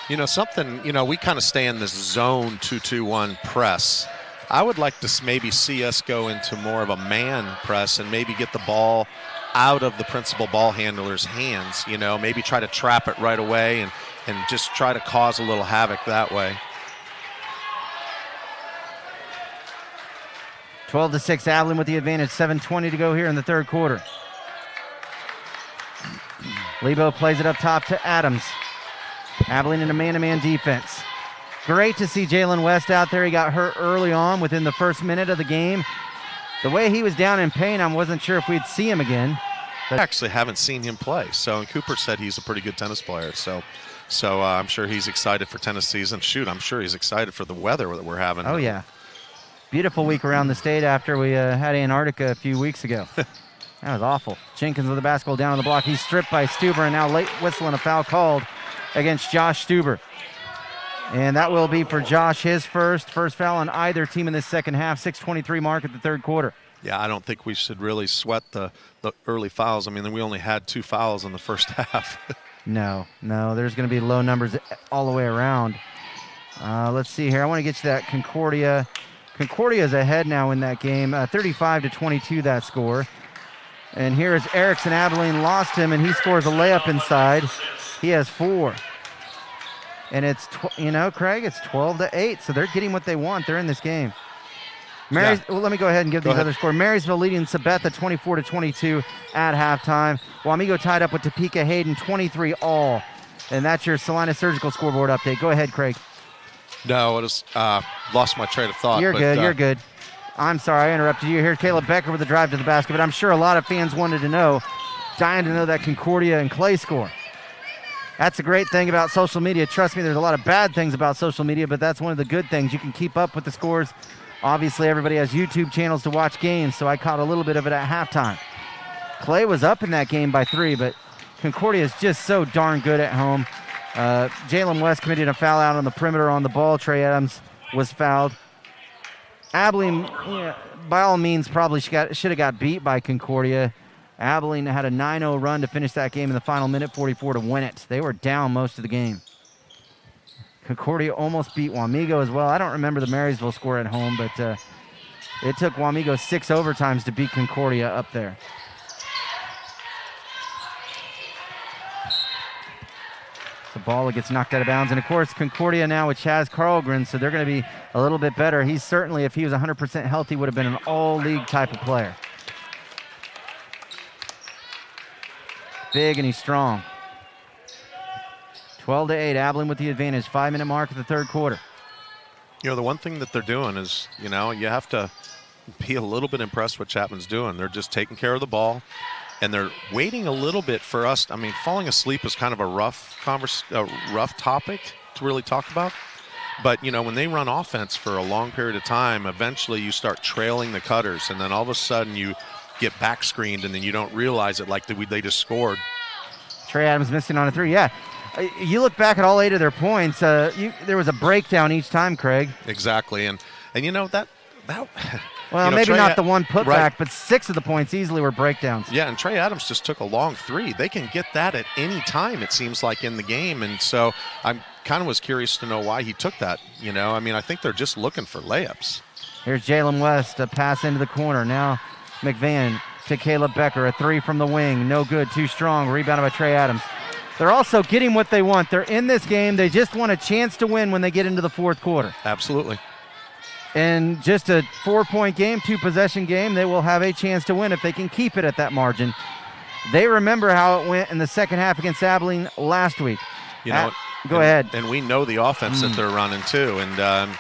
You know, something, we kind of stay in this zone 2-2-1 press. I would like to maybe see us go into more of a man press and maybe get the ball out of the principal ball handler's hands, maybe try to trap it right away and just try to cause a little havoc that way. 12-6, Abilene with the advantage. 7:20 to go here in the third quarter. Lebo plays it up top to Adams. Abilene in a man-to-man defense. Great to see Jalen West out there. He got hurt early on within the first minute of the game. The way he was down in pain, I wasn't sure if we'd see him again. I actually haven't seen him play. And Cooper said he's a pretty good tennis player. So I'm sure he's excited for tennis season. Shoot, I'm sure he's excited for the weather that we're having. Oh, yeah. Beautiful week around the state after we had Antarctica a few weeks ago. That was awful. Jenkins with the basketball down on the block. He's stripped by Stuber, and now late whistle and a foul called against Josh Stuber. And that will be for Josh, his first foul on either team in this second half. 6:23 mark at the third quarter. Yeah, I don't think we should really sweat the early fouls. I mean, we only had 2 fouls in the first half. No, there's going to be low numbers all the way around. Let's see here. I want to get you that Concordia. Concordia's ahead now in that game, 35-22 that score. And here is Erickson. Abilene lost him, and he scores a layup inside. He has 4. And it's, Craig, it's 12-8, so they're getting what they want. They're in this game. Well, let me go ahead and give these other scores. Marysville leading Sabetha 24-22 at halftime. Wamego tied up with Topeka Hayden 23-all. And that's your Salina Surgical scoreboard update. Go ahead, Craig. No, I just lost my train of thought. You're good. I'm sorry, I interrupted you. Here's Caleb Becker with the drive to the basket, but I'm sure a lot of fans wanted to know, dying to know that Concordia and Clay score. That's a great thing about social media. Trust me, there's a lot of bad things about social media, but that's one of the good things. You can keep up with the scores. Obviously, everybody has YouTube channels to watch games, so I caught a little bit of it at halftime. Clay was up in that game by 3, but Concordia is just so darn good at home. Jalen West committed a foul out on the perimeter on the ball. Trey Adams was fouled. Abilene, by all means, probably should have got beat by Concordia. Abilene had a 9-0 run to finish that game in the final minute, 44 to win it. They were down most of the game. Concordia almost beat Wamego as well. I don't remember the Marysville score at home, but it took Wamego 6 overtimes to beat Concordia up there. The ball gets knocked out of bounds. And, of course, Concordia now with Chaz Carlgren, so they're going to be a little bit better. He's certainly, if he was 100% healthy, would have been an all-league type of player. Big and he's strong. 12-8, Abilene with the advantage. 5-minute mark of the third quarter. The one thing that they're doing is, you have to be a little bit impressed what Chapman's doing. They're just taking care of the ball, and they're waiting a little bit for us. I mean, falling asleep is kind of a rough topic to really talk about. But, when they run offense for a long period of time, eventually you start trailing the cutters, and then all of a sudden you get back screened, and then you don't realize it like they just scored. Trey Adams missing on a 3. Yeah. You look back at all 8 of their points, there was a breakdown each time, Craig. Exactly. And that Well, maybe not the one putback, but 6 of the points easily were breakdowns. Yeah, and Trey Adams just took a long 3. They can get that at any time, it seems like, in the game. And so I kind of was curious to know why he took that. I mean, I think they're just looking for layups. Here's Jalen West, a pass into the corner. Now McVan to Caleb Becker, a 3 from the wing. No good, too strong. Rebounded by Trey Adams. They're also getting what they want. They're in this game. They just want a chance to win when they get into the fourth quarter. Absolutely. And just a 4-point game, 2-possession game, they will have a chance to win if they can keep it at that margin. They remember how it went in the second half against Abilene last week. Go ahead. And we know the offense that they're running too. And,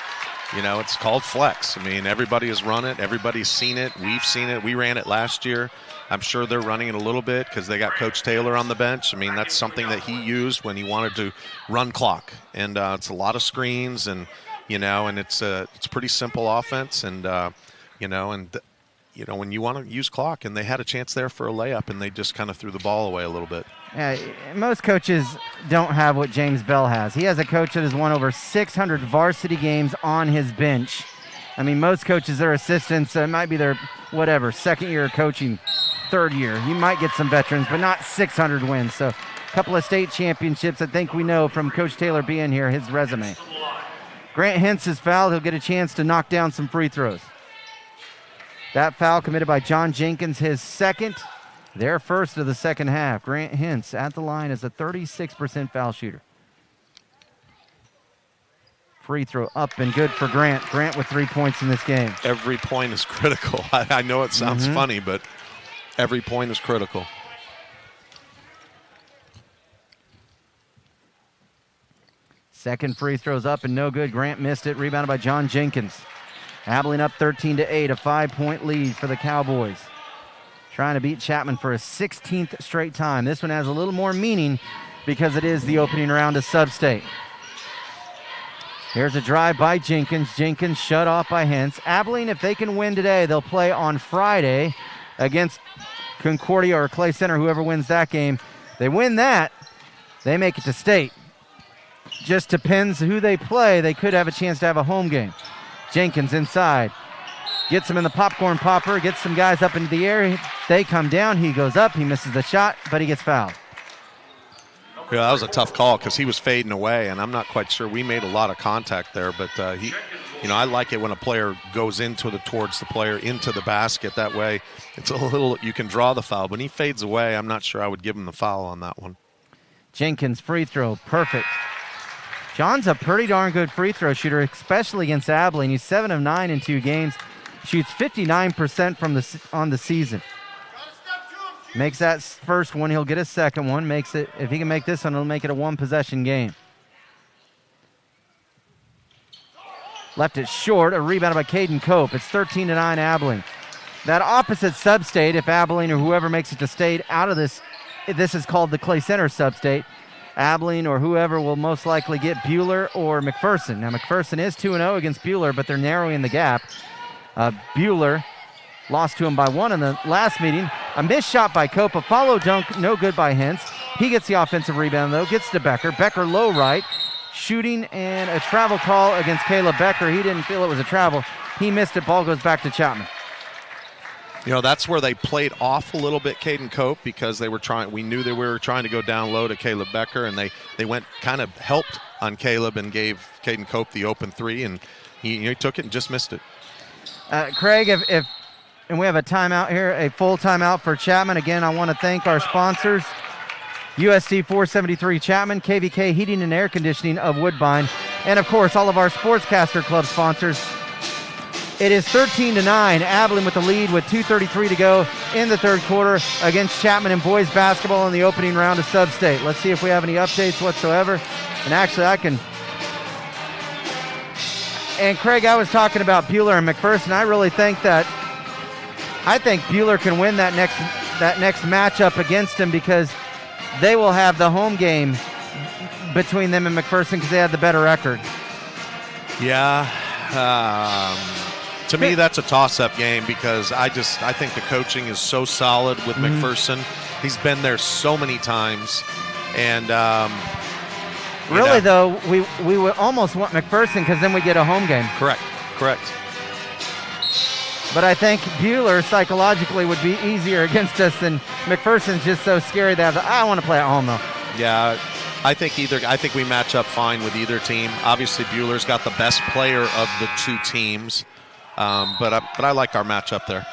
it's called flex. I mean, everybody has run it. Everybody's seen it. We've seen it. We ran it last year. I'm sure they're running it a little bit because they got Coach Taylor on the bench. I mean, that's something that he used when he wanted to run clock. And it's a lot of screens and – and it's a pretty simple offense, and when you want to use clock, and they had a chance there for a layup, and they just kind of threw the ball away a little bit. Yeah, most coaches don't have what James Bell has. He has a coach that has won over 600 varsity games on his bench. I mean, most coaches, their assistants, it might be their second year of coaching, third year. You might get some veterans, but not 600 wins. So a couple of state championships, I think we know from Coach Taylor being here, his resume. Grant Hintz is fouled. He'll get a chance to knock down some free throws. That foul committed by John Jenkins, his second, their first of the second half. Grant Hintz at the line is a 36% foul shooter. Free throw up and good for Grant. Grant with 3 points in this game. Every point is critical. I know it sounds funny, but every point is critical. Second free throw's up and no good. Grant missed it. Rebounded by John Jenkins. Abilene up 13-8, a 5-point lead for the Cowboys. Trying to beat Chapman for a 16th straight time. This one has a little more meaning because it is the opening round of Substate. Here's a drive by Jenkins. Jenkins shut off by Hintz. Abilene, if they can win today, they'll play on Friday against Concordia or Clay Center, whoever wins that game. They win that, they make it to state. Just depends who they play. They could have a chance to have a home game. Jenkins inside. Gets him in the popcorn popper. Gets some guys up into the air. They come down. He goes up. He misses the shot, but he gets fouled. Yeah, that was a tough call because he was fading away, and I'm not quite sure. We made a lot of contact there, but I like it when a player goes towards the player into the basket. That way, it's a little, you can draw the foul. When he fades away, I'm not sure I would give him the foul on that one. Jenkins free throw, perfect. John's a pretty darn good free throw shooter, especially against Abilene. He's 7 of 9 in 2 games. Shoots 59% on the season. Makes that first one, he'll get a second one. Makes it, if he can make this one, he'll make it a 1-possession game. Left it short, a rebound by Caden Cope. It's 13-9 Abilene. That opposite Substate, if Abilene or whoever makes it to state out of this is called the Clay Center Substate. Abilene or whoever will most likely get Buhler or McPherson. Now, McPherson is 2-0 against Buhler, but they're narrowing the gap. Buhler lost to him by 1 in the last meeting. A missed shot by Cope, a follow dunk, no good by Hintz. He gets the offensive rebound, though, gets to Becker. Becker low right, shooting, and a travel call against Caleb Becker. He didn't feel it was a travel. He missed it. Ball goes back to Chapman. That's where they played off a little bit, Caden Cope, because we knew they were trying to go down low to Caleb Becker, and they went kind of helped on Caleb and gave Caden Cope the open 3, and he took it and just missed it. Craig, and we have a timeout here, a full timeout for Chapman. Again, I want to thank our sponsors, USD 473 Chapman, KVK Heating and Air Conditioning of Woodbine, and of course all of our Sportscaster Club sponsors. It is 13-9, Abilene with the lead with 2:33 to go in the third quarter against Chapman in boys basketball in the opening round of Substate. Let's see if we have any updates whatsoever. And actually and Craig, I was talking about Buhler and McPherson. I think Buhler can win that next matchup against him because they will have the home game between them and McPherson because they have the better record. Yeah. To me, that's a toss-up game because I think the coaching is so solid with McPherson. He's been there so many times, and though, we would almost want McPherson because then we get a home game. Correct. But I think Bueller psychologically would be easier against us than McPherson's just so scary that I want to play at home, though. Yeah, I think we match up fine with either team. Obviously, Bueller's got the best player of the two teams, but I like our matchup there.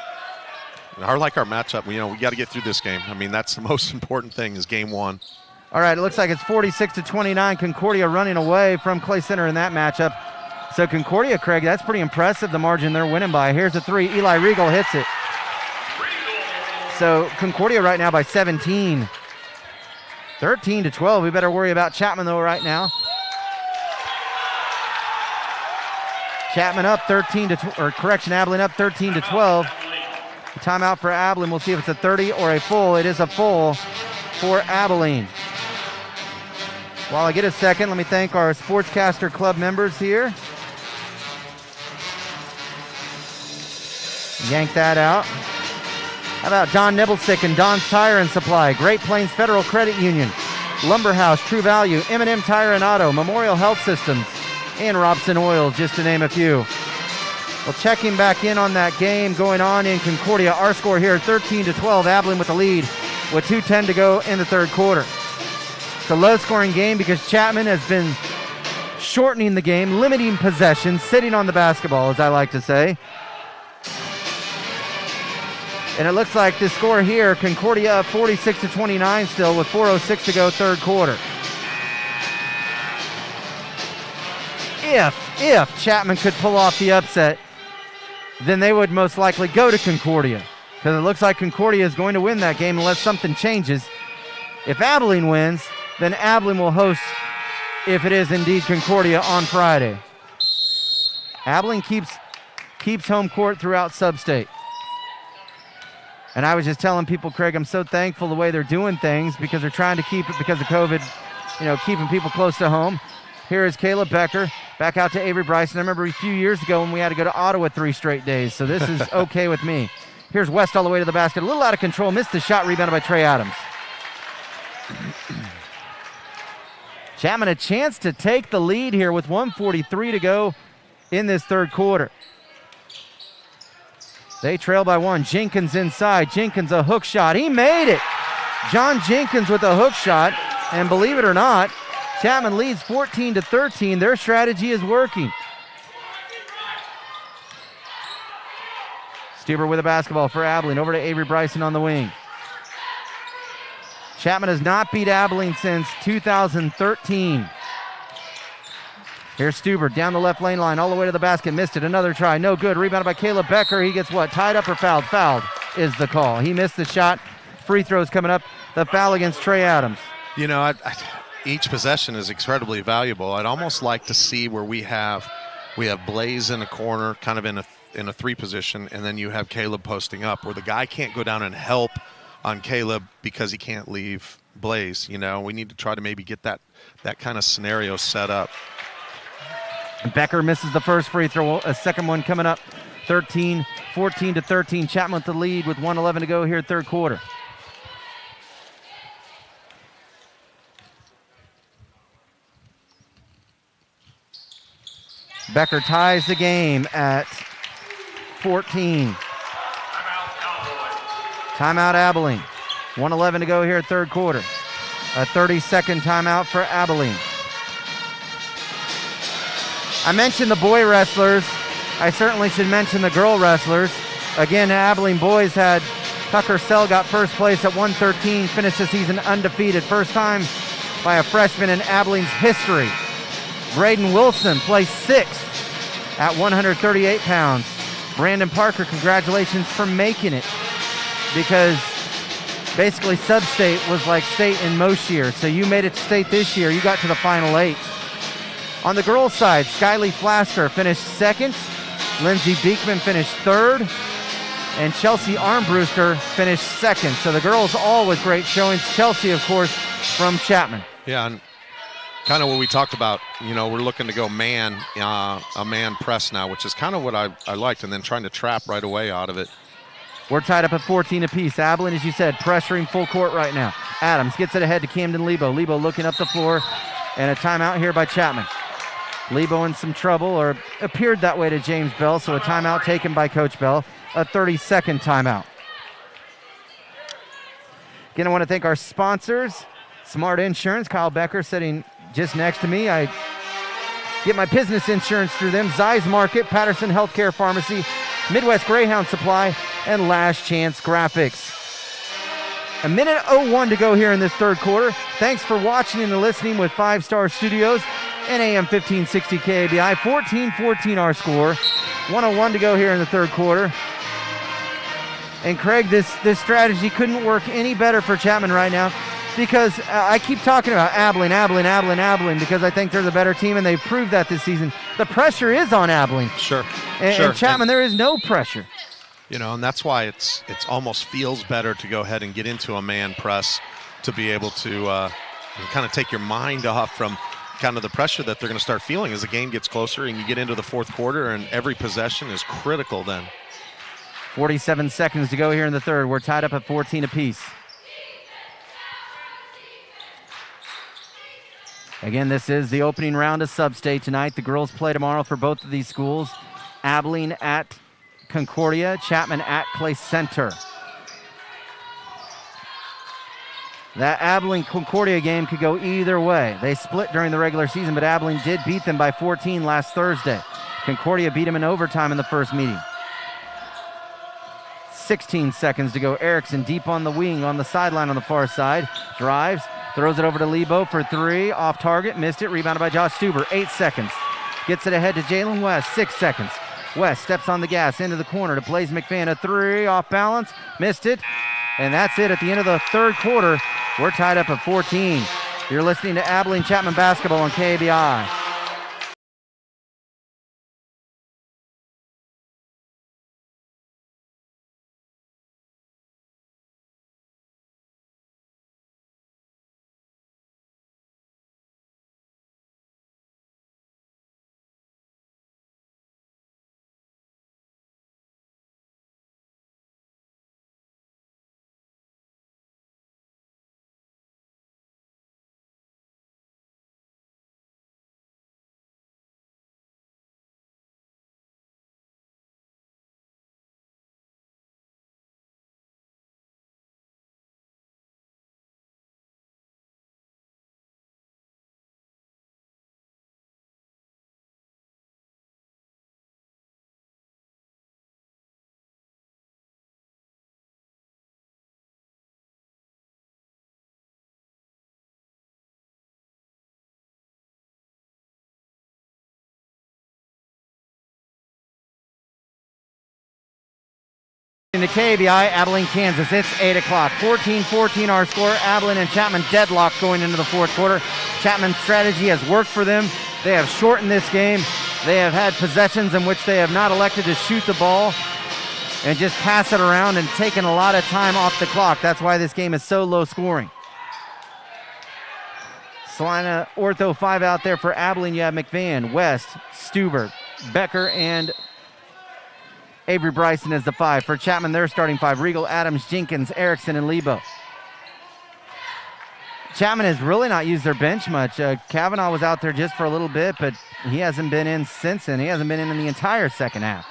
I like our matchup. We got to get through this game. I mean, that's the most important thing is game one. All right, it looks like it's 46-29. Concordia running away from Clay Center in that matchup. So Concordia, Craig, that's pretty impressive, the margin they're winning by. Here's a three. Eli Regal hits it. So Concordia right now by 17. 13-12. We better worry about Chapman, though, right now. Chapman up Abilene up 13-12. Timeout for Abilene. We'll see if it's a 30 or a full. It is a full for Abilene. While I get a second, let me thank our Sportscaster Club members here. Yank that out. How about Don Nibblestick and Don's Tire and Supply, Great Plains Federal Credit Union, Lumber House, True Value, M&M Tire and Auto, Memorial Health Systems, and Robson Oil, just to name a few. Well, checking back in on that game going on in Concordia. Our score here, 13-12, Abilene with the lead with 2:10 to go in the third quarter. It's a low-scoring game because Chapman has been shortening the game, limiting possession, sitting on the basketball, as I like to say. And it looks like the score here, Concordia up 46-29 still with 4:06 to go third quarter. If Chapman could pull off the upset, then they would most likely go to Concordia, because it looks like Concordia is going to win that game unless something changes. If Abilene wins, then Abilene will host, if it is indeed Concordia, on Friday. Abilene keeps home court throughout Substate. And I was just telling people, Craig, I'm so thankful the way they're doing things because they're trying to keep it, because of COVID, keeping people close to home. Here is Caleb Becker back out to Avery Bryson. I remember a few years ago when we had to go to Ottawa 3 straight days, so this is okay with me. Here's West all the way to the basket. A little out of control. Missed the shot, rebounded by Trey Adams. Chapman a chance to take the lead here with 1:43 to go in this third quarter. They trail by 1. Jenkins inside. Jenkins a hook shot. He made it. John Jenkins with a hook shot. And believe it or not, Chapman leads 14-13. Their strategy is working. Stuber with a basketball for Abilene. Over to Avery Bryson on the wing. Chapman has not beat Abilene since 2013. Here's Stuber down the left lane line all the way to the basket. Missed it. Another try. No good. Rebounded by Caleb Becker. He gets what? Tied up or fouled? Fouled is the call. He missed the shot. Free throws coming up. The foul against Trey Adams. Each possession is incredibly valuable. I'd almost like to see where we have Blaze in a corner, kind of in a 3 position, and then you have Caleb posting up, where the guy can't go down and help on Caleb because he can't leave Blaze. We need to try to maybe get that kind of scenario set up. Becker misses the first free throw. A second one coming up. 14-13. Chapman with the lead with 1:11 to go here third quarter. Becker ties the game at 14. Timeout Abilene. 1:11 to go here third quarter. A 30-second timeout for Abilene. I mentioned the boy wrestlers. I certainly should mention the girl wrestlers. Again, Abilene boys had Tucker Sell got first place at 113, finished the season undefeated. First time by a freshman in Abilene's history. Braden Wilson placed 6th at 138 pounds. Brandon Parker, congratulations for making it, because basically Substate was like state in most years. So you made it to state this year. You got to the final 8. On the girls' side, Skylee Flasker finished 2nd. Lindsey Beekman finished 3rd. And Chelsea Armbruster finished 2nd. So the girls all with great showings. Chelsea, of course, from Chapman. Yeah, and kind of what we talked about, we're looking to go a man press now, which is kind of what I liked, and then trying to trap right away out of it. We're tied up at 14 apiece. Abilene, as you said, pressuring full court right now. Adams gets it ahead to Camden Lebo. Lebo looking up the floor, and a timeout here by Chapman. Lebo in some trouble, or appeared that way to James Bell, so a timeout taken by Coach Bell. a 30-second timeout. Again, I want to thank our sponsors, Smart Insurance, Kyle Becker sitting just next to me. I get my business insurance through them. Zeiss Market, Patterson Healthcare Pharmacy, Midwest Greyhound Supply, and Last Chance Graphics. A minute 01 to go here in this third quarter. Thanks for watching and listening with 5 Star Studios and AM 1560 KABI. 14-14 our score. 101 to go here in the third quarter. And Craig, this strategy couldn't work any better for Chapman right now, because I keep talking about Abilene, because I think they're the better team, and they've proved that this season. The pressure is on Abilene. Sure. And Chapman, there is no pressure. And that's why it's almost feels better to go ahead and get into a man press, to be able to kind of take your mind off from kind of the pressure that they're going to start feeling as the game gets closer and you get into the fourth quarter, and every possession is critical then. 47 seconds to go here in the third. We're tied up at 14 apiece. Again, this is the opening round of Substate tonight. The girls play tomorrow for both of these schools. Abilene at Concordia, Chapman at Clay Center. That Abilene-Concordia game could go either way. They split during the regular season, but Abilene did beat them by 14 last Thursday. Concordia beat them in overtime in the first meeting. 16 seconds to go. Erickson deep on the wing, on the sideline on the far side. Drives, throws it over to Lebo for 3. Off target, missed it. Rebounded by Josh Stuber. 8 seconds. Gets it ahead to Jalen West. 6 seconds. West steps on the gas into the corner to Blaze McFan. A 3 off balance. Missed it. And that's it at the end of the third quarter. We're tied up at 14. You're listening to Abilene Chapman basketball on KABI. In the KABI, Abilene, Kansas, it's 8 o'clock. 14-14 our score. Abilene and Chapman deadlocked going into the fourth quarter. Chapman's strategy has worked for them. They have shortened this game. They have had possessions in which they have not elected to shoot the ball and just pass it around and taken a lot of time off the clock. That's why this game is so low scoring. Salina Ortho 5 out there for Abilene. You have McVan, West, Stuber, Becker, and Avery Bryson is the 5. For Chapman, they're starting 5. Regal, Adams, Jenkins, Erickson, and Lebo. Chapman has really not used their bench much. Kavanaugh was out there just for a little bit, but he hasn't been in since then. He hasn't been in the entire second half.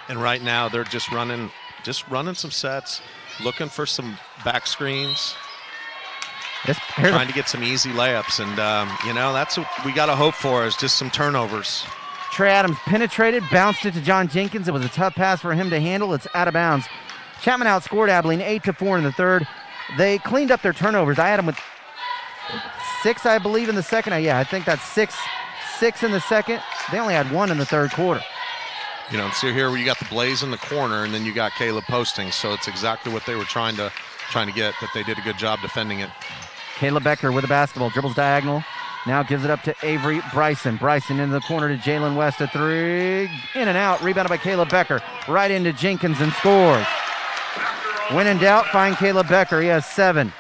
And right now they're just running some sets, looking for some back screens, trying to get some easy layups. And, that's what we got to hope for, is just some turnovers. Trey Adams penetrated, bounced it to John Jenkins. It was a tough pass for him to handle. It's out of bounds. Chapman outscored Abilene 8-4 in the third. They cleaned up their turnovers. I had them with 6, I believe, in the second. I think that's 6 in the second. They only had 1 in the third quarter. So here where you got the Blaze in the corner, and then you got Caleb posting. So it's exactly what they were trying to get, but they did a good job defending it. Caleb Becker with the basketball, dribbles diagonal. Now gives it up to Avery Bryson. Bryson into the corner to Jalen West. A 3. In and out. Rebounded by Caleb Becker. Right into Jenkins and scores. When in doubt, find Caleb Becker. He has 7.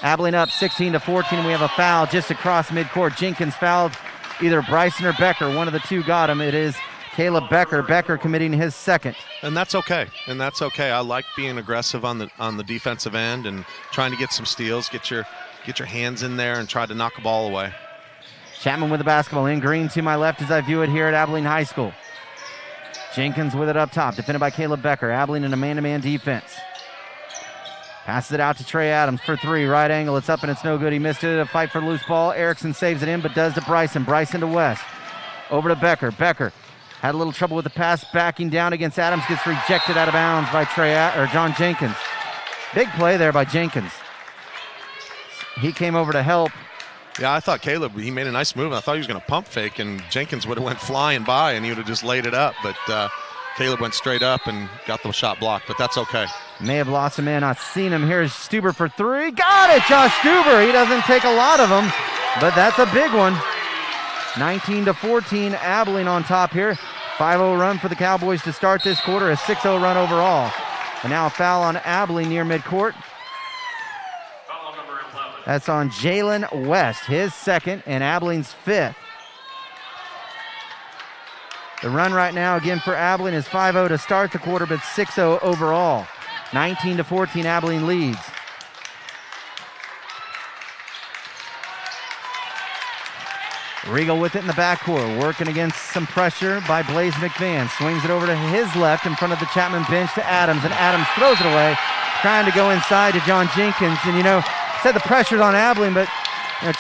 Abilene up 16-14. We have a foul just across midcourt. Jenkins fouled either Bryson or Becker. One of the two got him. It is Caleb Becker. Becker committing his second. And that's okay. I like being aggressive on the defensive end and trying to get some steals, get your hands in there and try to knock a ball away. Chapman with the basketball in green to my left as I view it here at Abilene High School. Jenkins with it up top, defended by Caleb Becker. Abilene in a man-to-man defense. Passes it out to Trey Adams for three. Right angle. It's up and it's no good. He missed it. A fight for the loose ball. Erickson saves it in, but does to Bryson. Bryson to West. Over to Becker. Becker had a little trouble with the pass, backing down against Adams. Gets rejected out of bounds by John Jenkins. Big play there by Jenkins. He came over to help. Yeah, I thought Caleb, he made a nice move. I thought he was going to pump fake, and Jenkins would have went flying by, and he would have just laid it up. But Caleb went straight up and got the shot blocked, but that's okay. May have lost a man. Not seen him. Here's Stuber for three. Got it, Josh Stuber. He doesn't take a lot of them, but that's a big one. 19-14, Abilene on top here. 5-0 run for the Cowboys to start this quarter. A 6-0 run overall. And now a foul on Abilene near midcourt. That's on Jalen West, his second, and Abilene's fifth. The run right now again for Abilene is 5-0 to start the quarter, but 6-0 overall. 19-14, Abilene leads. Regal with it in the backcourt, working against some pressure by Blaze McVan. Swings it over to his left in front of the Chapman bench to Adams, and Adams throws it away, trying to go inside to John Jenkins. And said the pressure's on Abilene, but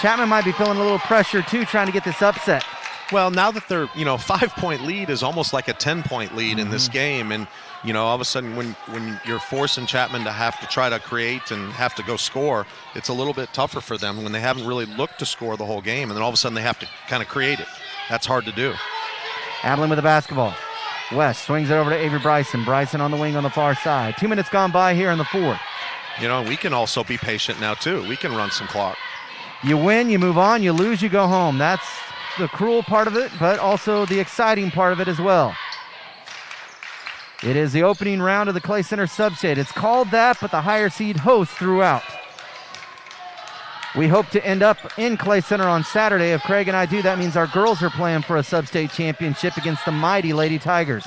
Chapman might be feeling a little pressure too, trying to get this upset. Well, now that they're, 5-point lead is almost like a 10-point lead in this game. And, all of a sudden when you're forcing Chapman to have to try to create and have to go score, it's a little bit tougher for them when they haven't really looked to score the whole game. And then all of a sudden they have to kind of create it. That's hard to do. Abilene with the basketball. West swings it over to Avery Bryson. Bryson on the wing on the far side. 2 minutes gone by here in the fourth. We can also be patient now, too. We can run some clock. You win, you move on. You lose, you go home. That's the cruel part of it, but also the exciting part of it as well. It is the opening round of the Clay Center Substate. It's called that, but the higher seed hosts throughout. We hope to end up in Clay Center on Saturday. If Craig and I do, that means our girls are playing for a Substate championship against the mighty Lady Tigers.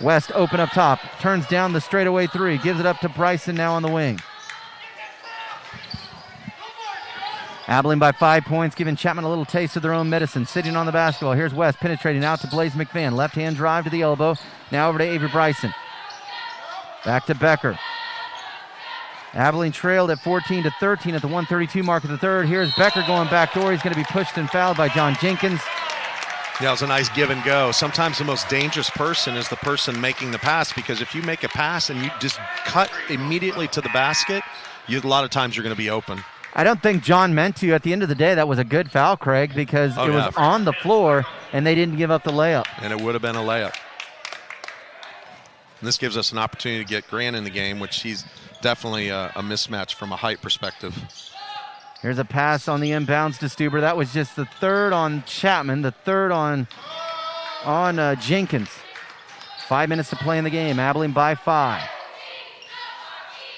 West open up top, turns down the straightaway three, gives it up to Bryson now on the wing. Abilene by 5 points, giving Chapman a little taste of their own medicine. Sitting on the basketball. Here's West penetrating out to Blaze McVan. Left-hand drive to the elbow. Now over to Avery Bryson. Back to Becker. Abilene trailed at 14-13 at the 1:32 mark of the third. Here's Becker going backdoor. He's going to be pushed and fouled by John Jenkins. Yeah, it was a nice give and go. Sometimes the most dangerous person is the person making the pass, because if you make a pass and you just cut immediately to the basket, a lot of times you're going to be open. I don't think John meant to. At the end of the day, that was a good foul, Craig, because it was on the floor and they didn't give up the layup. And it would have been a layup. And this gives us an opportunity to get Grant in the game, which he's definitely a mismatch from a height perspective. Here's a pass on the inbounds to Stuber. That was just the third on Chapman, the third on Jenkins. 5 minutes to play in the game. Abilene by 5.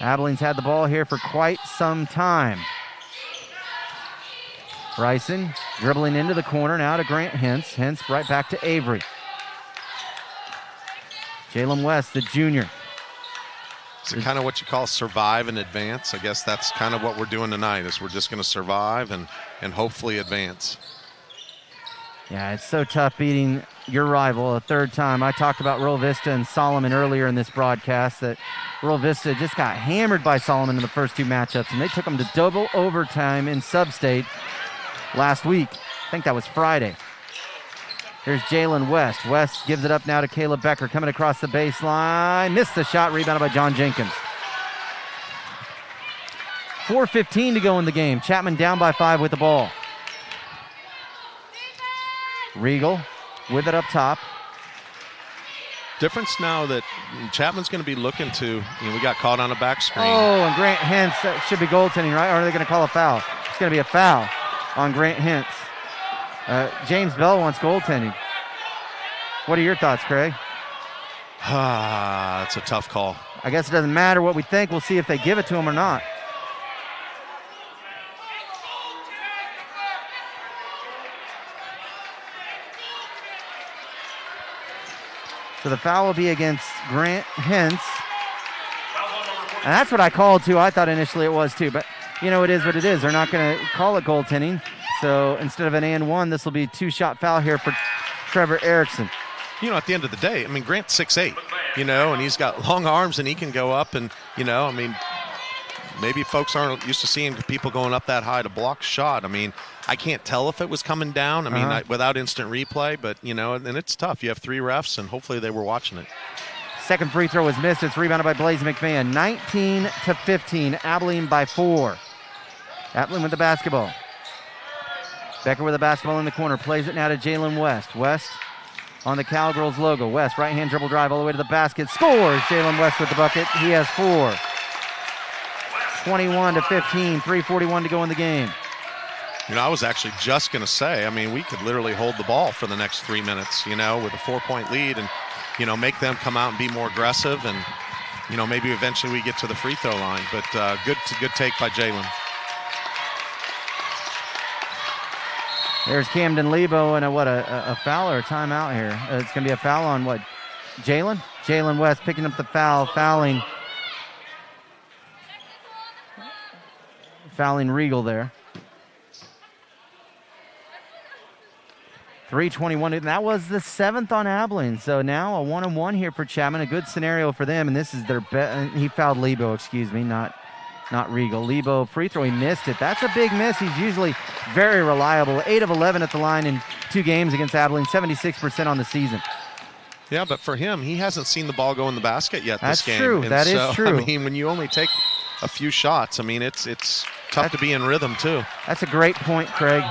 Abilene's had the ball here for quite some time. Bryson dribbling into the corner now to Grant Hintz. Hintz right back to Avery. Jalen West, the junior. Is it kind of what you call survive and advance? I guess that's kind of what we're doing tonight, is we're just going to survive and hopefully advance. Yeah, it's so tough beating your rival a third time. I talked about Rural Vista and Solomon earlier in this broadcast, that Rural Vista just got hammered by Solomon in the first two matchups, and they took them to double overtime in Substate last week. I think that was Friday. Here's Jalen West. West gives it up now to Caleb Becker, coming across the baseline. Missed the shot, rebounded by John Jenkins. 4:15 to go in the game. Chapman down by 5 with the ball. Regal with it up top. Difference now that Chapman's going to be looking to, we got caught on a back screen. Oh, and Grant Hintz, that should be goaltending, right? Or are they going to call a foul? It's going to be a foul on Grant Hintz. James Bell wants goaltending. What are your thoughts, Craig? That's a tough call. I guess it doesn't matter what we think. We'll see if they give it to him or not. So the foul will be against Grant Hintz. And that's what I called too. I thought initially it was too, but it is what it is. They're not going to call it goaltending. So instead of an and one, this will be 2-shot foul here for Trevor Erickson. At the end of the day, Grant's 6'8", and he's got long arms and he can go up and, maybe folks aren't used to seeing people going up that high to block shot. I can't tell if it was coming down. Without instant replay, but, and it's tough. You have 3 refs, and hopefully they were watching it. Second free throw was missed. It's rebounded by Blaze McMahon. 19-15, Abilene by 4. Abilene with the basketball. Becker with the basketball in the corner. Plays it now to Jalen West. West on the Cowgirls logo. West, right-hand dribble drive all the way to the basket. Scores! Jalen West with the bucket. He has 4. 21-15, 3:41 to go in the game. I was actually just going to say, we could literally hold the ball for the next 3 minutes, with a 4-point lead and, make them come out and be more aggressive and, maybe eventually we get to the free throw line. But good take by Jalen. There's Camden Lebo and a foul or a timeout here. It's going to be a foul on what? Jalen? Jalen West picking up the foul, fouling Regal there. 3:21, and that was the 7th on Abilene. So now a 1-on-1 here for Chapman, a good scenario for them, and this is their he fouled Lebo, not Regal. Lebo free throw, he missed it. That's a big miss. He's usually very reliable. 8 of 11 at the line in 2 games against Abilene, 76% on the season. Yeah, but for him, he hasn't seen the ball go in the basket yet this game. True. That is true. When you only take a few shots, it's tough to be in rhythm too. That's a great point, Craig.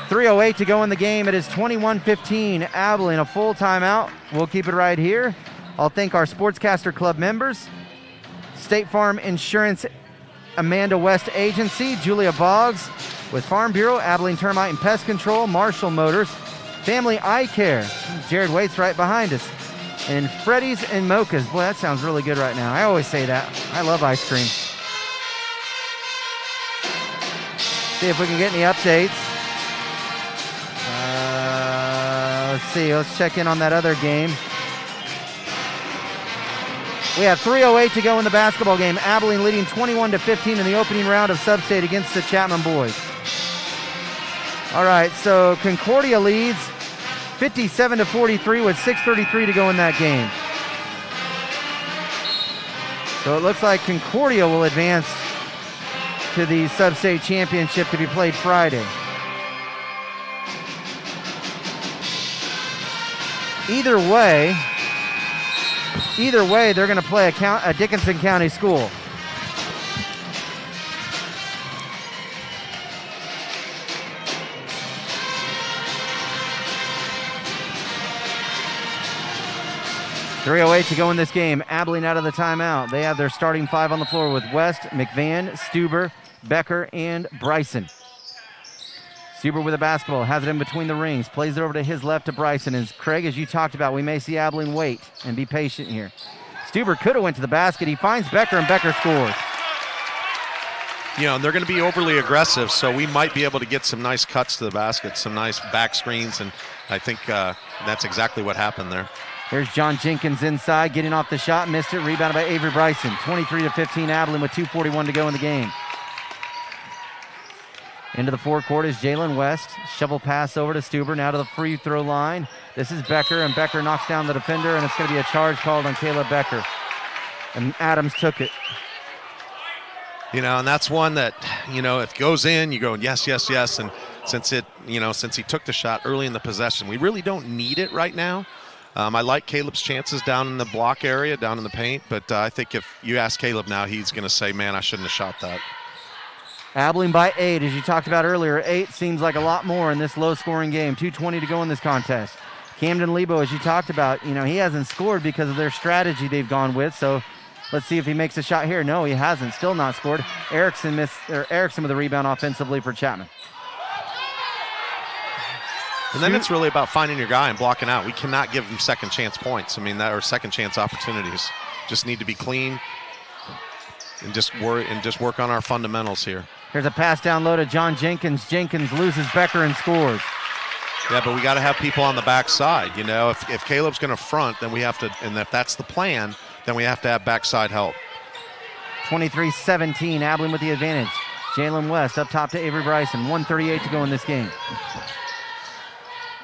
3:08 to go in the game. It is 21-15. Abilene, a full timeout. We'll keep it right here. I'll thank our Sportscaster Club members. State Farm Insurance, Amanda West Agency, Julia Boggs with Farm Bureau, Abilene Termite and Pest Control, Marshall Motors, Family Eye Care, Jared Waits right behind us, and Freddy's and Mocha's. Boy, that sounds really good right now. I always say that. I love ice cream. See if we can get any updates. Let's see. Let's check in on that other game. We have 3:08 to go in the basketball game. Abilene leading 21-15 in the opening round of Substate against the Chapman boys. All right, so Concordia leads 57-43 with 6:33 to go in that game. So it looks like Concordia will advance to the Substate Championship to be played Friday. Either way, they're going to play a Dickinson County school. .308 to go in this game. Abilene out of the timeout. They have their starting 5 on the floor with West, McVan, Stuber, Becker, and Bryson. Stuber with the basketball, has it in between the rings, plays it over to his left to Bryson. And Craig, as you talked about, we may see Abilene wait and be patient here. Stuber could have went to the basket. He finds Becker, and Becker scores. They're going to be overly aggressive, so we might be able to get some nice cuts to the basket, some nice back screens, and I think that's exactly what happened there. Here's John Jenkins inside, getting off the shot, missed it, rebounded by Avery Bryson. 23-15 Abilene with 2:41 to go in the game. Into the forecourt is Jalen West. Shovel pass over to Stuber, now to the free throw line. This is Becker, and Becker knocks down the defender, and it's going to be a charge called on Caleb Becker. And Adams took it. And that's one that, if it goes in, you go, yes, yes, yes. And since he took the shot early in the possession, we really don't need it right now. I like Caleb's chances down in the block area, down in the paint, but I think if you ask Caleb now, he's going to say, man, I shouldn't have shot that. Abilene by 8, as you talked about earlier. 8 seems like a lot more in this low-scoring game. 2:20 to go in this contest. Camden Lebo, as you talked about, he hasn't scored because of their strategy they've gone with, so let's see if he makes a shot here. No, he hasn't. Still not scored. Erickson with the rebound offensively for Chapman. And then it's really about finding your guy and blocking out. We cannot give them second chance points. Or second chance opportunities. Just need to be clean and just work on our fundamentals here. Here's a pass down low to John Jenkins. Jenkins loses Becker and scores. Yeah, but we got to have people on the backside. If Caleb's going to front, then we have to, and if that's the plan, then we have to have backside help. 23-17, Abilene with the advantage. Jalen West up top to Avery Bryson. 1:38 to go in this game.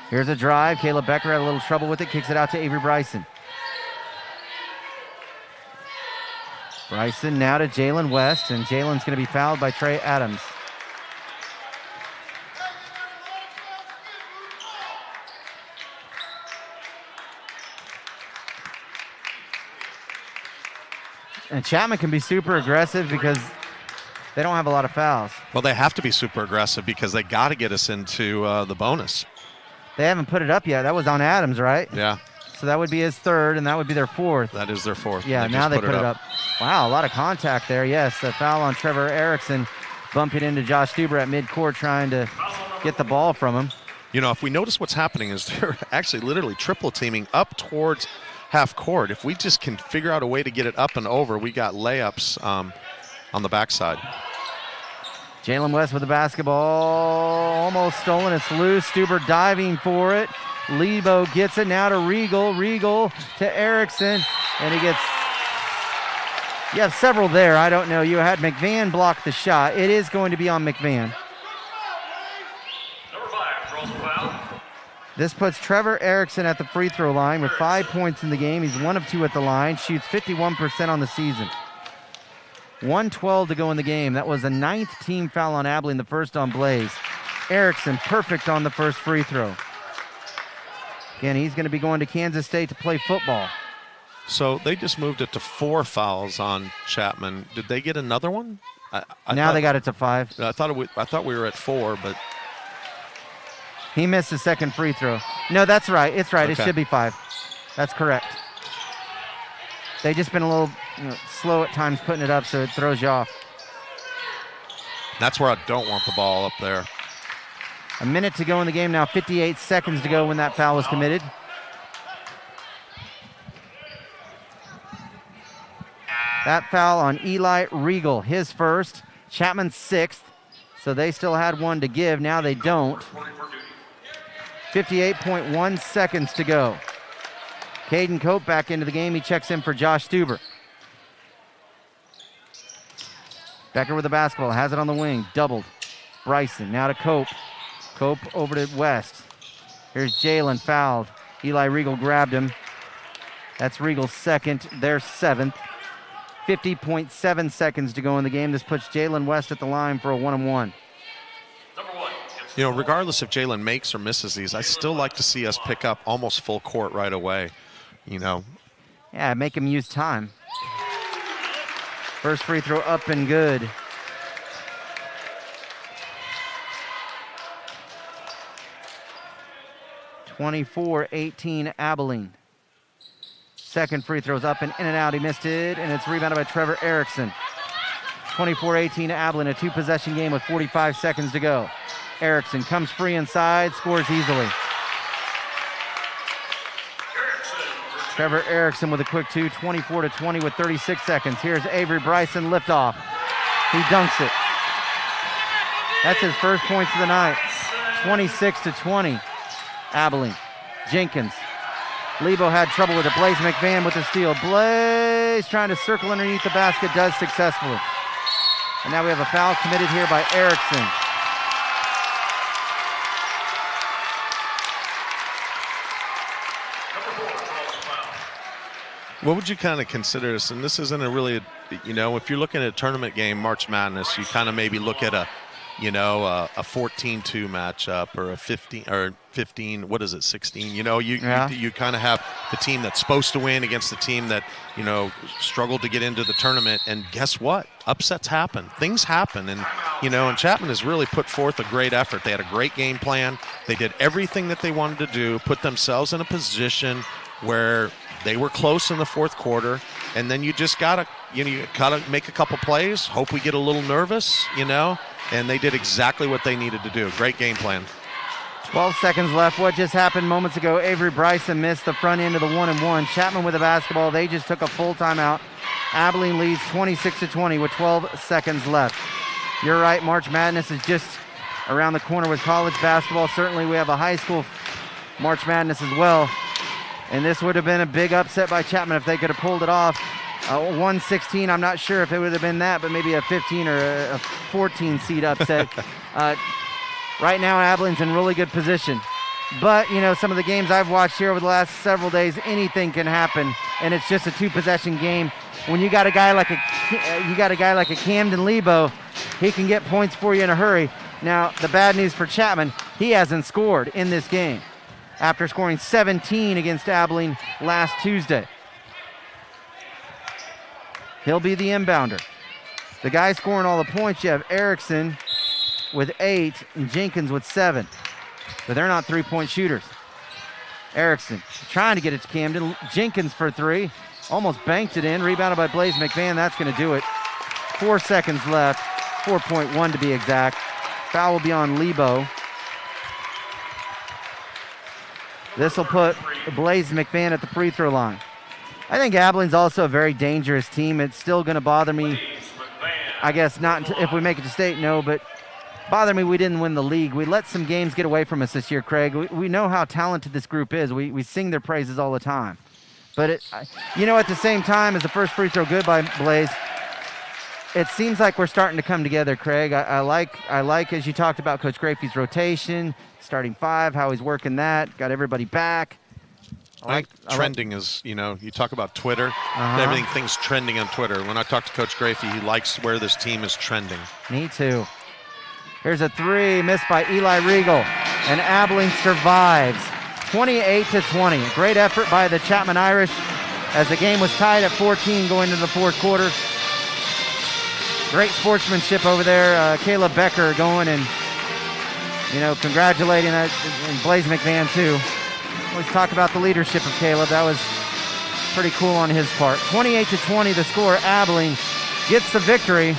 Here's a drive. Caleb Becker had a little trouble with it. Kicks it out to Avery Bryson. Bryson now to Jalen West, and Jalen's going to be fouled by Trey Adams. And Chapman can be super aggressive because they don't have a lot of fouls. Well, they have to be super aggressive because they got to get us into the bonus. They haven't put it up yet. That was on Adams, right? Yeah. So that would be his third, and that would be their fourth. That is their fourth. Yeah, now they put it up. Wow, a lot of contact there. Yes, a foul on Trevor Erickson, bumping into Josh Stuber at midcourt, trying to get the ball from him. You know, if we notice what's happening is they're actually literally triple teaming up towards half court. If we just can figure out a way to get it up and over, we got layups on the backside. Jalen West with the basketball, almost stolen. It's loose. Stuber diving for it. Lebo gets it now to Regal. Regal to Erickson, and he gets. You have several there. I don't know. You had McVan block the shot. It is going to be on McVan. Number 5 draws the foul. This puts Trevor Erickson at the free throw line with 5 points in the game. He's 1 of 2 at the line. Shoots 51% on the season. 1:12 to go in the game. That was a 9th team foul on Abilene, the first on Blaze. Erickson perfect on the first free throw. Again, he's going to be going to Kansas State to play football. So they just moved it to 4 fouls on Chapman. Did they get another one? Now they got it to 5. I thought we were at 4, but he missed his second free throw. No, that's right. It's right. Okay. It should be 5. That's correct. They've just been a little slow at times putting it up, so it throws you off. that's where I don't want the ball up there. A minute to go in the game now, 58 seconds to go when that foul was committed. That foul on Eli Regal, his first. Chapman's 6th, so they still had one to give. Now they don't. 58.1 seconds to go. Caden Cope back into the game. He checks in for Josh Stuber. Becker with the basketball, has it on the wing, doubled. Bryson now to Cope. Cope over to West. Here's Jalen fouled. Eli Regal grabbed him. That's Regal's second, their 7th. 50.7 seconds to go in the game. This puts Jalen West at the line for a 1-on-1. Number 1. You know, regardless if Jalen makes or misses these, I still like to see us pick up almost full court right away. You know. Yeah, make him use time. First free throw up and good. (24-18) Abilene. Second free throw's up and in and out. He missed it, and it's rebounded by Trevor Erickson. 24-18 Abilene, a 2-possession game with 45 seconds to go. Erickson comes free inside, scores easily. Trevor Erickson with a quick 2, 24-20 with 36 seconds. Here's Avery Bryson, liftoff. He dunks it. That's his first points of the night. 26-20, Abilene. Jenkins. Lebo had trouble with it. Blaze McVan with the steal. Blaze trying to circle underneath the basket, does successfully. And now we have a foul committed here by Erickson. What would you kind of consider this? And this isn't a really, you know, if you're looking at a tournament game, March Madness, you kind of maybe look at a 14-2 matchup or a 15, what is it, 16? You know, you kind of have the team that's supposed to win against the team that, you know, struggled to get into the tournament. And guess what? Upsets happen. Things happen. And, you know, and Chapman has really put forth a great effort. They had a great game plan. They did everything that they wanted to do, put themselves in a position where they were close in the fourth quarter, and then you just gotta make a couple plays, hope we get a little nervous, you know, and they did exactly what they needed to do. Great game plan. 12 seconds left. What just happened moments ago, Avery Bryson missed the front end of the 1-and-1. Chapman with the basketball. They just took a full timeout. Abilene leads 26-20 with 12 seconds left. You're right, March Madness is just around the corner with college basketball. Certainly we have a high school March Madness as well. And this would have been a big upset by Chapman if they could have pulled it off. 116. I'm not sure if it would have been that, but maybe a 15 or a 14 seed upset. Right now, Abilene's in really good position. But, some of the games I've watched here over the last several days, anything can happen, and it's just a two-possession game. When you got a guy like a Camden Lebo, he can get points for you in a hurry. Now, the bad news for Chapman, he hasn't scored in this game after scoring 17 against Abilene last Tuesday. He'll be the inbounder. The guy scoring all the points, you have Erickson with 8 and Jenkins with 7. But they're not three-point shooters. Erickson trying to get it to Camden. Jenkins for 3. Almost banked it in. Rebounded by Blaze McMahon. That's going to do it. 4 seconds left. 4.1 to be exact. Foul will be on Lebo. This will put Blaze McMahon at the free throw line. I think Abilene's also a very dangerous team. It's still going to bother me. I guess not if we make it to state, no, but bother me we didn't win the league. We let some games get away from us this year, Craig. We know how talented this group is. We sing their praises all the time. But, at the same time, as the first free throw good by Blaze, it seems like we're starting to come together, Craig. I like, as you talked about, Coach Grafey's rotation, starting 5, how he's working that, got everybody back. Trending is, you talk about Twitter. Everything's trending on Twitter. When I talk to Coach Grafey, he likes where this team is trending. Me too. Here's a 3 missed by Eli Regal, and Abilene survives 28-20. Great effort by the Chapman Irish as the game was tied at 14 going into the fourth quarter. Great sportsmanship over there. Caleb Becker going and, congratulating and Blaze McMahon too. Always talk about the leadership of Caleb. That was pretty cool on his part. 28-20 the score. Abilene gets the victory.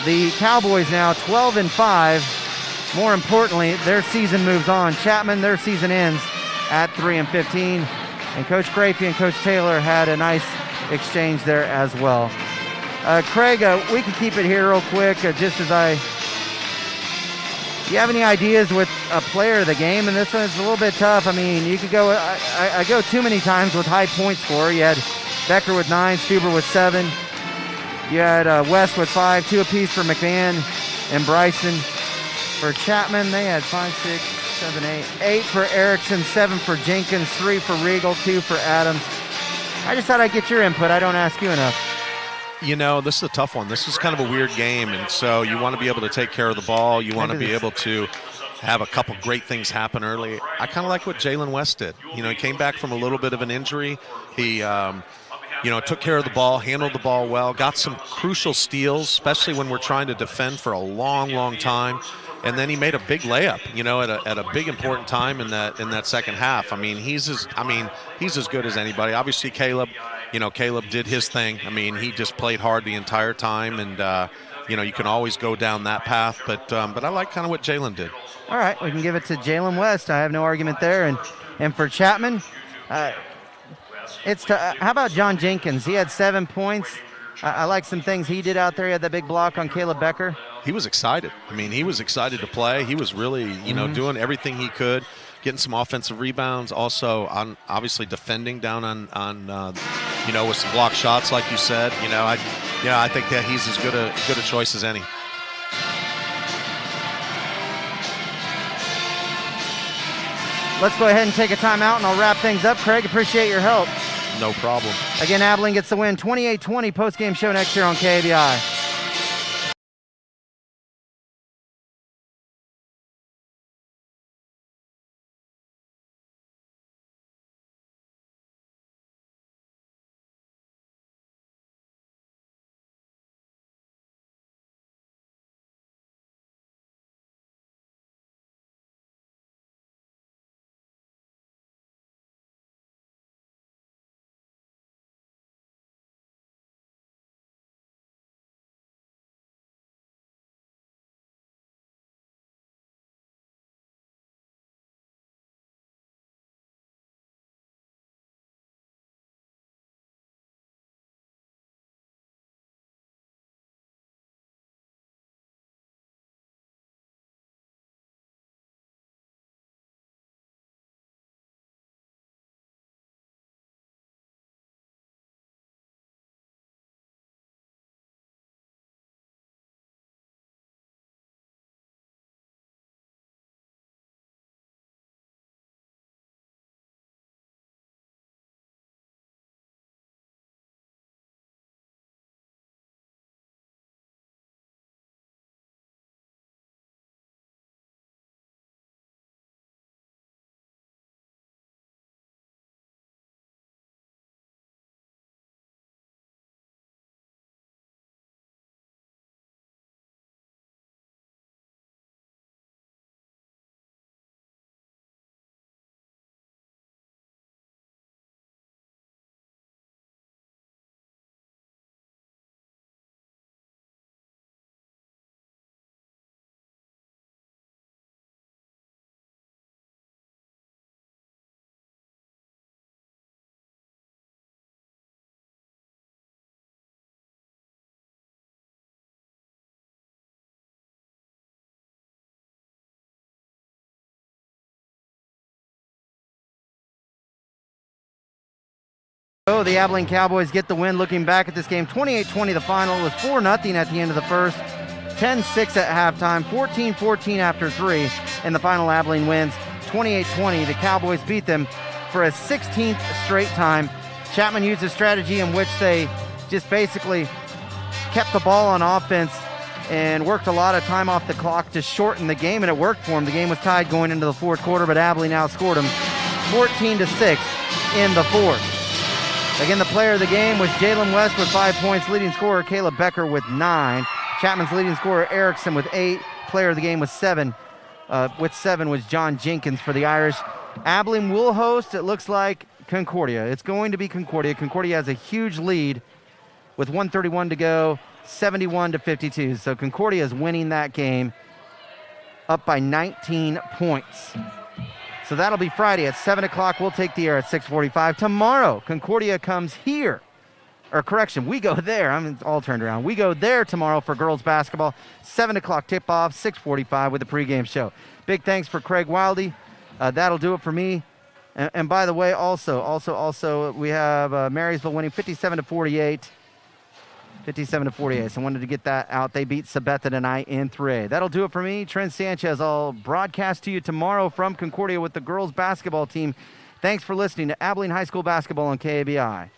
The Cowboys now 12-5. More importantly, their season moves on. Chapman, their season ends at 3-15. And Coach Grafey and Coach Taylor had a nice exchange there as well. Craig, we can keep it here real quick. Do you have any ideas with a player of the game? And this one's a little bit tough. I mean, you could go, I go too many times with high point score. You had Becker with 9, Stuber with 7. You had West with 5, 2 apiece for McMahon and Bryson. For Chapman, they had 5, 6, 7, 8. 8 for Erickson, 7 for Jenkins, 3 for Regal, 2 for Adams. I just thought I'd get your input. I don't ask you enough. This is a tough one. This is kind of a weird game, and so you want to be able to take care of the ball. You want to be able to have a couple great things happen early. I kind of like what Jalen West did. He came back from a little bit of an injury. He, took care of the ball, handled the ball well, got some crucial steals, especially when we're trying to defend for a long, long time. And then he made a big layup, at a big important time in that second half. He's as good as anybody. Obviously, Caleb did his thing. He just played hard the entire time, and you can always go down that path. But I like kind of what Jalen did. All right, we can give it to Jalen West. I have no argument there. And for Chapman, how about John Jenkins? He had 7 points. I like some things he did out there. He had that big block on Caleb Becker. He was excited. He was excited to play. He was really, doing everything he could, getting some offensive rebounds. Also, obviously defending down on with some block shots, like you said. I think that he's as good a choice as any. Let's go ahead and take a timeout, and I'll wrap things up. Craig, appreciate your help. No problem. Again, Abilene gets the win. 28-20 post-game show next year on KABI. Oh, the Abilene Cowboys get the win. Looking back at this game, 28-20 the final. It was 4-0 at the end of the first, 10-6 at halftime, 14-14 after 3. In the final, Abilene wins 28-20. The Cowboys beat them for a 16th straight time. Chapman used a strategy in which they just basically kept the ball on offense and worked a lot of time off the clock to shorten the game, and it worked for them. The game was tied going into the fourth quarter, but Abilene outscored them 14-6 in the fourth. Again, the player of the game was Jalen West with 5 points. Leading scorer, Caleb Becker with 9. Chapman's leading scorer, Erickson with 8. Player of the game was 7. With 7 was John Jenkins for the Irish. Abilene will host, it looks like, Concordia. It's going to be Concordia. Concordia has a huge lead with 1:31 to go, 71-52. So Concordia is winning that game up by 19 points. So that'll be Friday at 7 o'clock. We'll take the air at 6:45. Tomorrow, Concordia comes here. Or correction, we go there. I'm all turned around. We go there tomorrow for girls basketball. 7 o'clock tip-off, 6:45 with the pregame show. Big thanks for Craig Wildy. That'll do it for me. And by the way, also, we have Marysville winning 57-48. 57-48. So I wanted to get that out. They beat Sabetha tonight in 3A. That'll do it for me. Trent Sanchez. I'll broadcast to you tomorrow from Concordia with the girls basketball team. Thanks for listening to Abilene High School basketball on KABI.